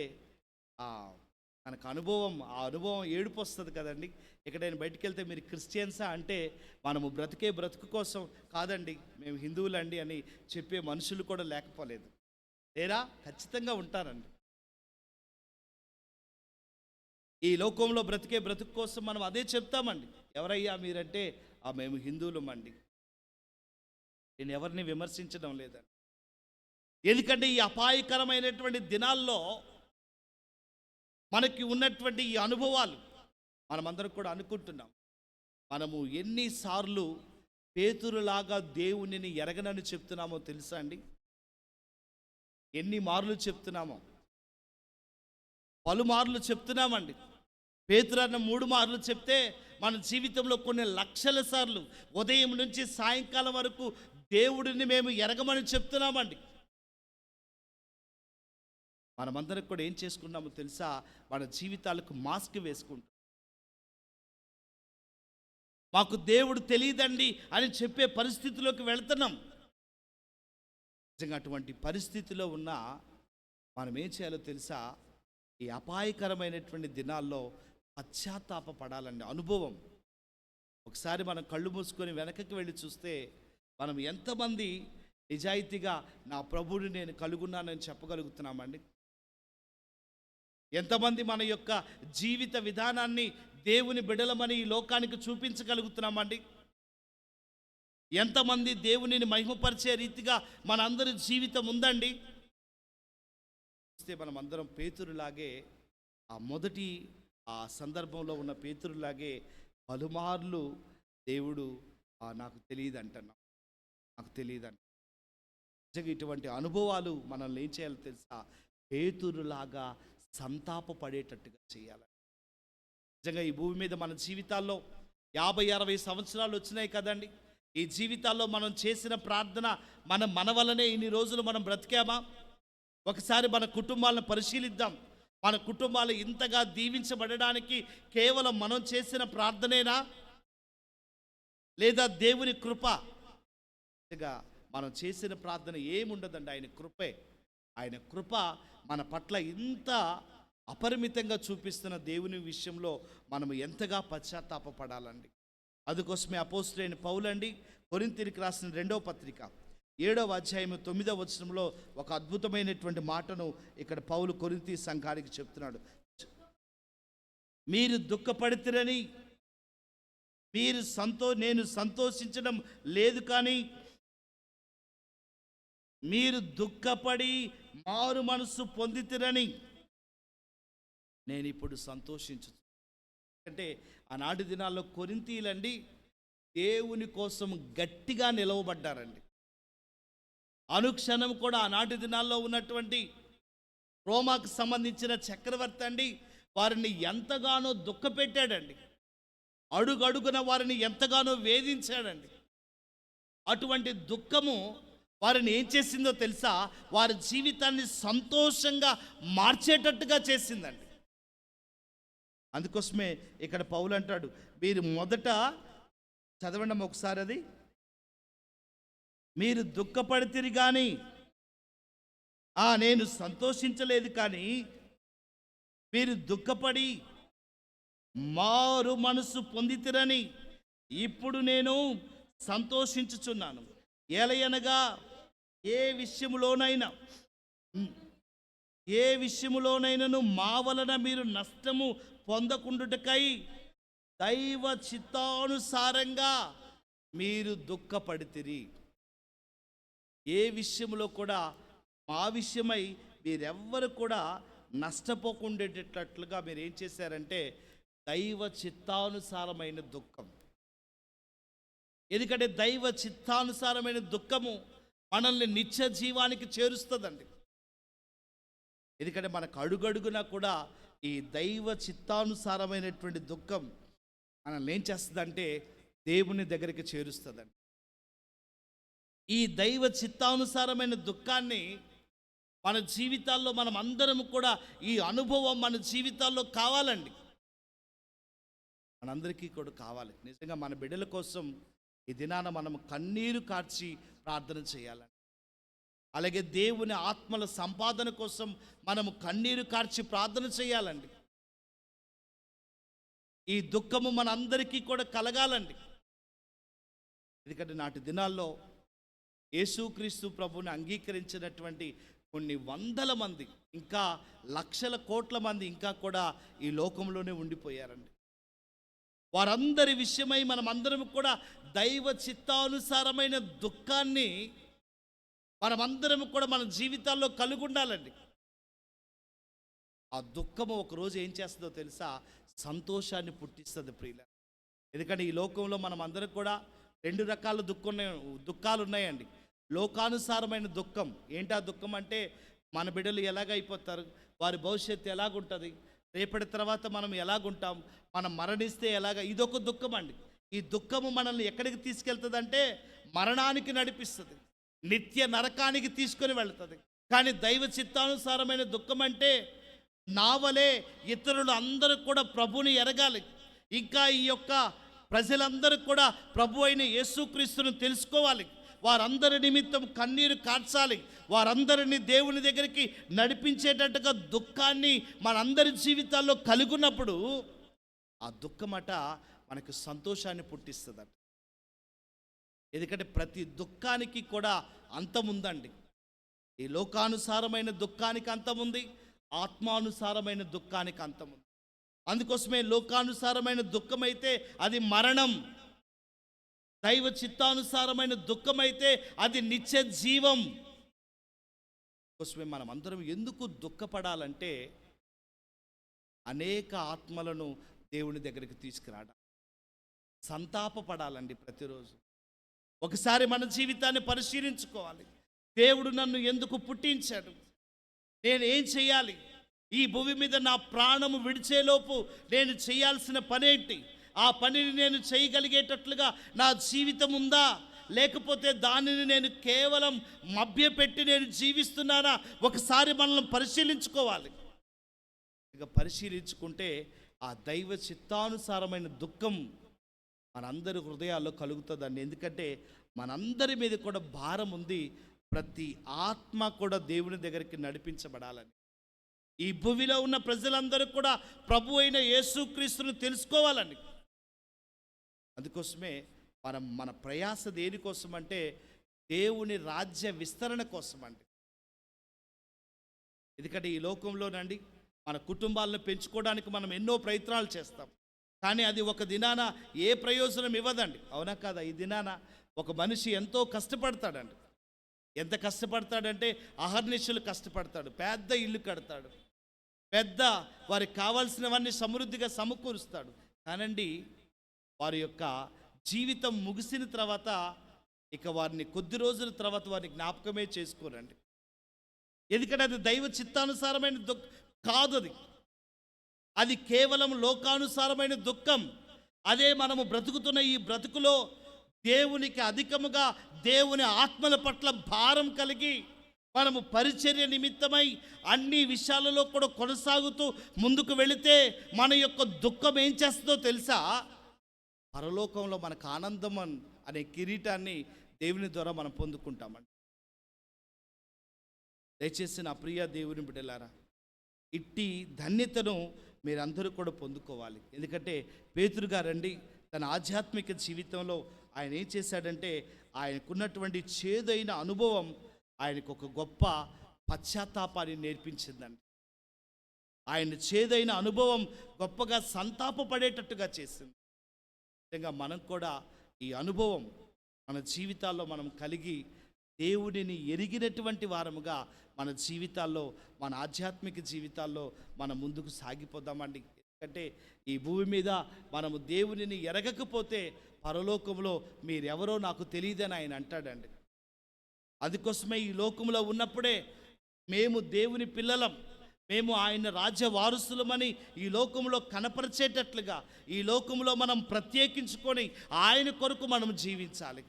మనకు ఆ అనుభవం ఏడుపు వస్తుంది కదండి. ఎక్కడైనా బయటికి వెళ్తే మీరు క్రిస్టియన్సా అంటే మనము బ్రతుకు కోసం కాదండి, మేము హిందువులండి అని చెప్పే మనుషులు కూడా లేకపోలేదు. లేరా? ఖచ్చితంగా ఉంటారండి. ఈ లోకంలో బ్రతుకు కోసం మనం అదే చెప్తామండి. ఎవరయ్యా మీరంటే మేము హిందువులమండి. నేను ఎవరిని విమర్శించడం లేదండి. ఎందుకంటే ఈ అపాయకరమైనటువంటి దినాల్లో మనకి ఉన్నటువంటి ఈ అనుభవాలు మనమందరం కూడా అనుకుంటున్నాం. మనము ఎన్నిసార్లు పేతురులాగా దేవునిని ఎరగనని చెప్తున్నామో తెలుసా అండి? ఎన్ని మార్లు చెప్తున్నామో? పలుమార్లు చెప్తున్నామండి. పేతురు అన్న 3 మార్లు చెప్తే మన జీవితంలో కొన్ని లక్షల సార్లు ఉదయం నుంచి సాయంకాలం వరకు దేవుడిని మేము ఎరగమని చెప్తున్నామండి. మనమందరం కూడా ఏం చేసుకున్నామో తెలుసా? మన జీవితాలకు మాస్క్ వేసుకుంటాం. మాకు దేవుడు తెలియదండి అని చెప్పే పరిస్థితిలోకి వెళ్తున్నాం. నిజంగా అటువంటి పరిస్థితిలో ఉన్న మనం ఏం చేయాలో తెలుసా? ఈ అపాయకరమైనటువంటి దినాల్లో పశ్చాత్తాప పడాలండి. అనుభవం ఒకసారి మనం కళ్ళు మూసుకొని వెనకకి వెళ్ళి చూస్తే మనం ఎంతమంది నిజాయితీగా నా ప్రభువుని నేను కలుగున్నానని చెప్పగలుగుతున్నామండి? ఎంతమంది మన యొక్క జీవిత విధానాన్ని దేవుని బిడలమని ఈ లోకానికి చూపించగలుగుతున్నామండి? ఎంతమంది దేవునిని మహిమపరిచే రీతిగా మనందరి జీవితం ఉందండి? మనం అందరం పేతురులాగే మొదటి సందర్భంలో ఉన్న పేతురులాగే పలుమార్లు దేవుడు నాకు తెలియదు అంటున్నాం, నాకు తెలియదు. నిజంగా ఇటువంటి అనుభవాలు మనల్ని ఏం చేయాలో తెలుసా? పేతురులాగా సంతాపపడేటట్టుగా చేయాలి. నిజంగా ఈ భూమి మీద మన జీవితాల్లో 50-60 సంవత్సరాలు వచ్చినాయి కదండి. ఈ జీవితాల్లో మనం చేసిన ప్రార్థన మన వల్లనే ఇన్ని రోజులు మనం బ్రతికామా? ఒకసారి మన కుటుంబాలను పరిశీలిద్దాం. మన కుటుంబాలు ఇంతగా దీవించబడడానికి కేవలం మనం చేసిన ప్రార్థనేనా? లేదా దేవుని కృప నిజంగా మనం చేసిన ప్రార్థన ఏముండదండి, ఆయన కృపే. ఆయన కృప మన పట్ల ఇంత అపరిమితంగా చూపిస్తున్న దేవుని విషయంలో మనం ఎంతగా పశ్చాత్తాపపడాలండి. అందుకోసమే అపోస్తలుడైన పౌలండి కొరింథీయులకు రాసిన 2వ పత్రిక 7వ అధ్యాయం 9వ వచనంలో ఒక అద్భుతమైనటువంటి మాటను ఇక్కడ పౌలు కొరింథీ సంఘానికి చెప్తున్నాడు. మీరు దుఃఖపడితిరని నేను సంతోషించడం లేదు, కానీ మీరు దుఃఖపడి మారు మనసు పొందితిరని నేను ఇప్పుడు సంతోషించు. అంటే ఆనాటి దినాల్లో కొరింథీయులండి దేవుని కోసం గట్టిగా నిలవబడ్డారండి. అనుక్షణం కూడా ఆనాటి దినాల్లో ఉన్నటువంటి రోమాకు సంబంధించిన చక్రవర్తి అండి వారిని ఎంతగానో దుఃఖపెట్టాడండి. అడుగడుగున వారిని ఎంతగానో వేధించాడండి. అటువంటి దుఃఖము వారిని ఏం చేసిందో తెలుసా? వారి జీవితాన్ని సంతోషంగా మార్చేటట్టుగా చేసిందండి. అందుకోసమే ఇక్కడ పౌలు అంటాడు, మీరు మొదట చదవండి ఒకసారి అది, మీరు దుఃఖపడితిరి కానీ నేను సంతోషించలేదు, కానీ మీరు దుఃఖపడి మారు మనసు పొందితిరని ఇప్పుడు నేను సంతోషించుచున్నాను. ఎలయనగా ఏ విషయములోనైనను మా వలన మీరు నష్టము పొందకుండుటకై దైవ చిత్తానుసారంగా మీరు దుఃఖపడితిరి. ఏ విషయంలో కూడా మా విషయమై మీరెవ్వరు కూడా నష్టపోకుండేటట్లుగా మీరు ఏం చేశారంటే దైవ చిత్తానుసారమైన దుఃఖం. ఎందుకంటే దైవ చిత్తానుసారమైన దుఃఖము మనల్ని నిత్య జీవానికి చేరుస్తుందండి. ఎందుకంటే మనకు అడుగడుగునా కూడా ఈ దైవ చిత్తానుసారమైనటువంటి దుఃఖం మనల్ని ఏం చేస్తుందంటే దేవుని దగ్గరికి చేరుస్తుందండి. ఈ దైవ చిత్తానుసారమైన దుఃఖాన్ని మన జీవితాల్లో మనం అందరం కూడా ఈ అనుభవం మన జీవితాల్లో కావాలండి. మనందరికీ కూడా కావాలి. నిజంగా మన బిడ్డల కోసం ఈ దినాన మనం కన్నీరు కార్చి ప్రార్థన చేయాలండి. అలాగే దేవుని ఆత్మల సంపాదన కోసం మనము కన్నీరు కార్చి ప్రార్థన చేయాలండి. ఈ దుఃఖము మనందరికీ కూడా కలగాలండి. ఎందుకంటే నాటి దినాల్లో యేసుక్రీస్తు ప్రభువుని అంగీకరించినటువంటి కొన్ని వందల మంది, ఇంకా లక్షల కోట్ల మంది ఇంకా కూడా ఈ లోకంలోనే ఉండిపోయారండి. వారందరి విషయమై మనం అందరం కూడా దైవ చిత్తానుసారమైన దుఃఖాన్ని మనమందరం కూడా మన జీవితాల్లో కలిగి ఉండాలండి. ఆ దుఃఖము ఒకరోజు ఏం చేస్తుందో తెలుసా? సంతోషాన్ని పుట్టిస్తుంది ప్రియుల. ఎందుకంటే ఈ లోకంలో మనం అందరం కూడా 2 రకాల దుఃఖాలు ఉన్నాయండి. లోకానుసారమైన దుఃఖం. ఏంటి ఆ దుఃఖం అంటే మన బిడ్డలు ఎలాగైపోతారు, వారి భవిష్యత్తు ఎలాగుంటుంది, రేపటి తర్వాత మనం ఎలాగుంటాం, మనం మరణిస్తే ఎలాగ, ఇదొక దుఃఖం అండి. ఈ దుఃఖము మనల్ని ఎక్కడికి తీసుకెళ్తుందంటే మరణానికి నడిపిస్తుంది, నిత్య నరకానికి తీసుకొని వెళ్తుంది. కానీ దైవ చిత్తానుసారమైన దుఃఖం అంటే నా వలే ఇతరులు అందరూ కూడా ప్రభుని ఎరగాలి, ఇంకా ఈ యొక్క ప్రజలందరూ కూడా ప్రభు అయిన యేసుక్రీస్తును తెలుసుకోవాలి, వారందరి నిమిత్తం కన్నీరు కార్చాలి, వారందరినీ దేవుని దగ్గరికి నడిపించేటట్టుగా దుఃఖాన్ని మనందరి జీవితాల్లో కలుగున్నప్పుడు ఆ దుఃఖమట మనకు సంతోషాన్ని పుట్టిస్తుందంట. ఎందుకంటే ప్రతి దుఃఖానికి కూడా అంతముందండి. ఈ లోకానుసారమైన దుఃఖానికి అంతముంది, ఆత్మానుసారమైన దుఃఖానికి అంతముంది. అందుకోసమే లోకానుసారమైన దుఃఖమైతే అది మరణం, దైవ చిత్తానుసారమైన దుఃఖమైతే అది నిత్య జీవం. కోసమే మనం అందరం ఎందుకు దుఃఖపడాలంటే అనేక ఆత్మలను దేవుని దగ్గరికి తీసుకురావడం, సంతాపపడాలండి ప్రతిరోజు. ఒకసారి మన జీవితాన్ని పరిశీలించుకోవాలి. దేవుడు నన్ను ఎందుకు పుట్టించాడు, నేను ఏం చేయాలి, ఈ భూమి మీద నా ప్రాణము విడిచేలోపు నేను చేయాల్సిన పనేంటి, ఆ పనిని నేను చేయగలిగేటట్లుగా నా జీవితం ఉందా, లేకపోతే దానిని నేను కేవలం మభ్యపెట్టి నేను జీవిస్తున్నానా, ఒకసారి మనల్ని పరిశీలించుకోవాలి. ఇక పరిశీలించుకుంటే ఆ దైవ చిత్తానుసారమైన దుఃఖం మనందరి హృదయాల్లో కలుగుతుందండి. ఎందుకంటే మనందరి మీద కూడా భారం ఉంది. ప్రతి ఆత్మ కూడా దేవుని దగ్గరికి నడిపించబడాలని, ఈ భూమిలో ఉన్న ప్రజలందరూ కూడా ప్రభు అయిన యేసుక్రీస్తును తెలుసుకోవాలని. అందుకోసమే మన ప్రయాస దేనికోసం అంటే దేవుని రాజ్య విస్తరణ కోసం అండి. ఎందుకంటే ఈ లోకంలోనండి మన కుటుంబాలను పెంచుకోవడానికి మనం ఎన్నో ప్రయత్నాలు చేస్తాం, కానీ అది ఒక దినాన ఏ ప్రయోజనం ఇవ్వదండి. అవునా కాదా? ఈ దినాన ఒక మనిషి ఎంతో కష్టపడతాడండి. ఎంత కష్టపడతాడంటే అహర్నిశలు కష్టపడతాడు, పెద్ద ఇల్లు కడతాడు, పెద్ద వారికి కావాల్సినవన్నీ సమృద్ధిగా సమకూరుస్తాడు. కానండి వారి యొక్క జీవితం ముగిసిన తర్వాత ఇక వారిని కొద్ది రోజుల తర్వాత వారిని జ్ఞాపకమే చేసుకోరండి. ఎందుకంటే అది దైవ చిత్తానుసారమైన కాదు. అది కేవలం లోకానుసారమైన దుఃఖం. అదే మనము బ్రతుకుతున్న ఈ బ్రతుకులో దేవునికి అధికముగా దేవుని ఆత్మల పట్ల భారం కలిగి మనము పరిచర్య నిమిత్తమై అన్ని విషయాలలో కూడా కొనసాగుతూ ముందుకు వెళితే మన యొక్క దుఃఖం ఏం చేస్తుందో తెలుసా? పరలోకంలో మనకు ఆనందం అనే కిరీటాన్ని దేవుని ద్వారా మనం పొందుకుంటామండి. దయచేసి నా ప్రియ దేవుని బిడ్డలారా, ఇట్టి ధన్యతను మీరందరూ కూడా పొందుకోవాలి. ఎందుకంటే పేతురు గారండి తన ఆధ్యాత్మిక జీవితంలో ఆయన ఏం చేశాడంటే ఆయనకున్నటువంటి చేదైన అనుభవం ఆయనకు ఒక గొప్ప పశ్చాత్తాపాన్ని నేర్పించిందండి. ఆయన చేదైన అనుభవం గొప్పగా సంతాపపడేటట్టుగా చేసింది. నిజంగా మనం కూడా ఈ అనుభవం మన జీవితాల్లో మనం కలిగి దేవుడిని ఎరిగినటువంటి వారముగా మన జీవితాల్లో, మన ఆధ్యాత్మిక జీవితాల్లో మనం ముందుకు సాగిపోదామండి. ఎందుకంటే ఈ భూమి మీద మనము దేవునిని ఎరగకపోతే పరలోకంలో మీరెవరో నాకు తెలియదని ఆయన అంటాడండి. అందుకోసమే ఈ లోకంలో ఉన్నప్పుడే మేము దేవుని పిల్లలం, మేము ఆయన రాజ్య వారసులమని ఈ లోకంలో కనపరిచేటట్లుగా ఈ లోకంలో మనం ప్రత్యేకించుకొని ఆయన కొరకు మనం జీవించాలి.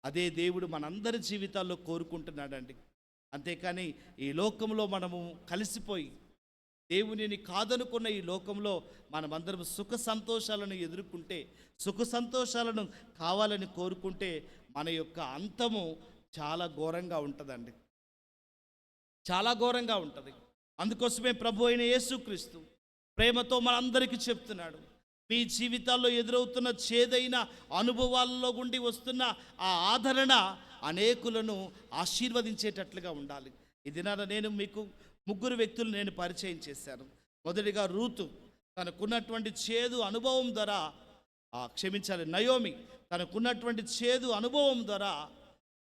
అదే దేవుడు మనందరి జీవితాల్లో కోరుకుంటున్నాడండి. అంతేకాని ఈ లోకంలో మనము కలిసిపోయి దేవునిని కాదనుకున్న ఈ లోకంలో మనమందరం సుఖ సంతోషాలను ఎదుర్కొంటే, సుఖ సంతోషాలను కావాలని కోరుకుంటే మన యొక్క అంతము చాలా ఘోరంగా ఉంటుందండి, చాలా ఘోరంగా ఉంటుంది. అందుకోసమే ప్రభు అయిన యేసుక్రీస్తు ప్రేమతో మనందరికీ చెప్తున్నాడు, మీ జీవితాల్లో ఎదురవుతున్న చేదైన అనుభవాల్లో గుండి వస్తున్న ఆ ఆదరణ అనేకులను ఆశీర్వదించేటట్లుగా ఉండాలి. ఈ దినాన నేను మీకు 3 వ్యక్తులు నేను పరిచయం చేశాను. మొదటిగా రూతు తనకున్నటువంటి చేదు అనుభవం ద్వారా నయోమి తనకున్నటువంటి చేదు అనుభవం ద్వారా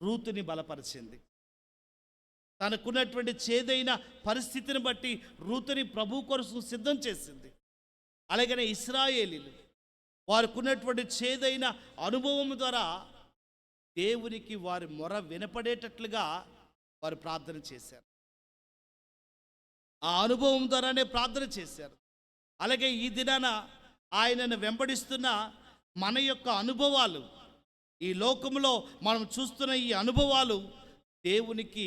రూతుని బలపరిచింది. తనకున్నటువంటి చేదైన పరిస్థితిని బట్టి రూతుని ప్రభు కొరకు సిద్ధం చేసింది. అలాగనే ఇశ్రాయేలీలు వారికున్నటువంటి చేదైన అనుభవం ద్వారా దేవునికి వారి మొర వినపడేటట్లుగా వారు ప్రార్థన చేశారు. ఆ అనుభవం ద్వారానే ప్రార్థన చేశారు. అలాగే ఈ దినాన ఆయనను వెంబడిస్తున్న మన యొక్క అనుభవాలు, ఈ లోకంలో మనం చూస్తున్న ఈ అనుభవాలు దేవునికి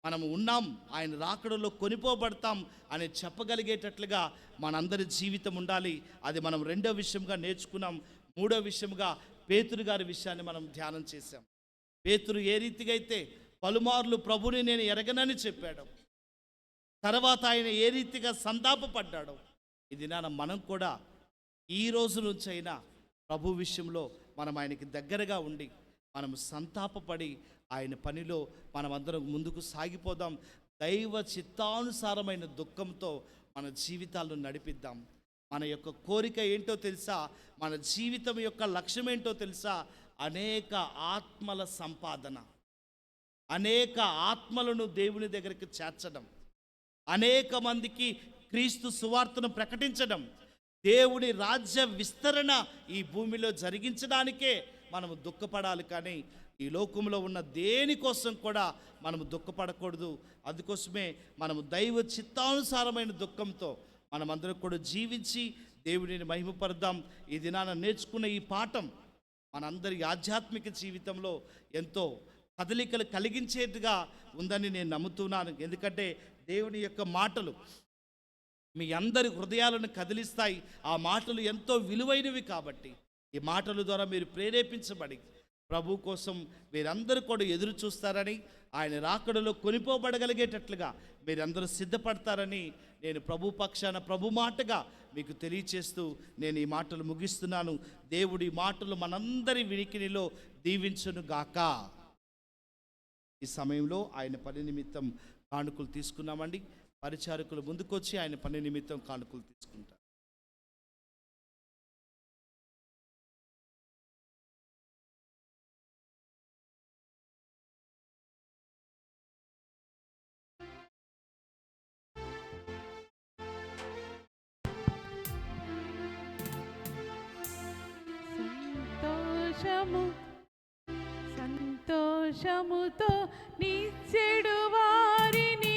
మనము ఉన్నాం, ఆయన రాకడలో కొనిపోబడతాం అని చెప్పగలిగేటట్లుగా మనందరి జీవితం ఉండాలి. అది మనం 2వ విషయంగా నేర్చుకున్నాం. 3వ విషయంగా పేతురు గారి విషయాన్ని మనం ధ్యానం చేశాం. పేతురు ఏ రీతిగా అయితే పలుమార్లు ప్రభుని నేను ఎరగనని చెప్పాడు, తర్వాత ఆయన ఏ రీతిగా సంతాపపడ్డాడో, ఇది మనం కూడా ఈ రోజు నుంచైనా ప్రభు విషయంలో మనం ఆయనకి దగ్గరగా ఉండి మనం సంతాపపడి ఆయన పనిలో మనమందరం ముందుకు సాగిపోదాం. దైవ చిత్తానుసారమైన దుఃఖంతో మన జీవితాలను నడిపిద్దాం. మన యొక్క కోరిక ఏంటో తెలుసా? మన జీవితం యొక్క లక్ష్యం ఏంటో తెలుసా? అనేక ఆత్మల సంపాదన, అనేక ఆత్మలను దేవుని దగ్గరికి చేర్చడం, అనేక మందికి క్రీస్తు సువార్తను ప్రకటించడం, దేవుని రాజ్య విస్తరణ ఈ భూమిలో జరిగించడానికే మనము దుఃఖపడాలి. కానీ ఈ లోకంలో ఉన్న దేనికోసం కూడా మనము దుఃఖపడకూడదు. అందుకోసమే మనము దైవ చిత్తానుసారమైన దుఃఖంతో మనమందరం కూడా జీవించి దేవుడిని మహిమపడదాం. ఈ దినాన నేర్చుకున్న ఈ పాఠం మనందరి ఆధ్యాత్మిక జీవితంలో ఎంతో కదలికలు కలిగించేట్టుగా ఉందని నేను నమ్ముతున్నాను. ఎందుకంటే దేవుని యొక్క మాటలు మీ అందరి హృదయాలను కదిలిస్తాయి. ఆ మాటలు ఎంతో విలువైనవి కాబట్టి ఈ మాటల ద్వారా మీరు ప్రేరేపించబడి ప్రభు కోసం మీరందరూ కూడా ఎదురు చూస్తారని, ఆయన రాకడలో కొనిపోబడగలిగేటట్లుగా మీరందరూ సిద్ధపడతారని నేను ప్రభు పక్షాన ప్రభు మాటగా మీకు తెలియచేస్తూ నేను ఈ మాటలు ముగిస్తున్నాను. దేవుడి మాటలు మనందరి వినికినిలో దీవించును గాక. ఈ సమయంలో ఆయన పని నిమిత్తం కానుకలు తీసుకున్నామండి. పరిచారకులు ముందుకొచ్చి ఆయన పని నిమిత్తం కానుకలు తీసుకుంటారు. సంతోషముతో నిచ్చెడు వారిని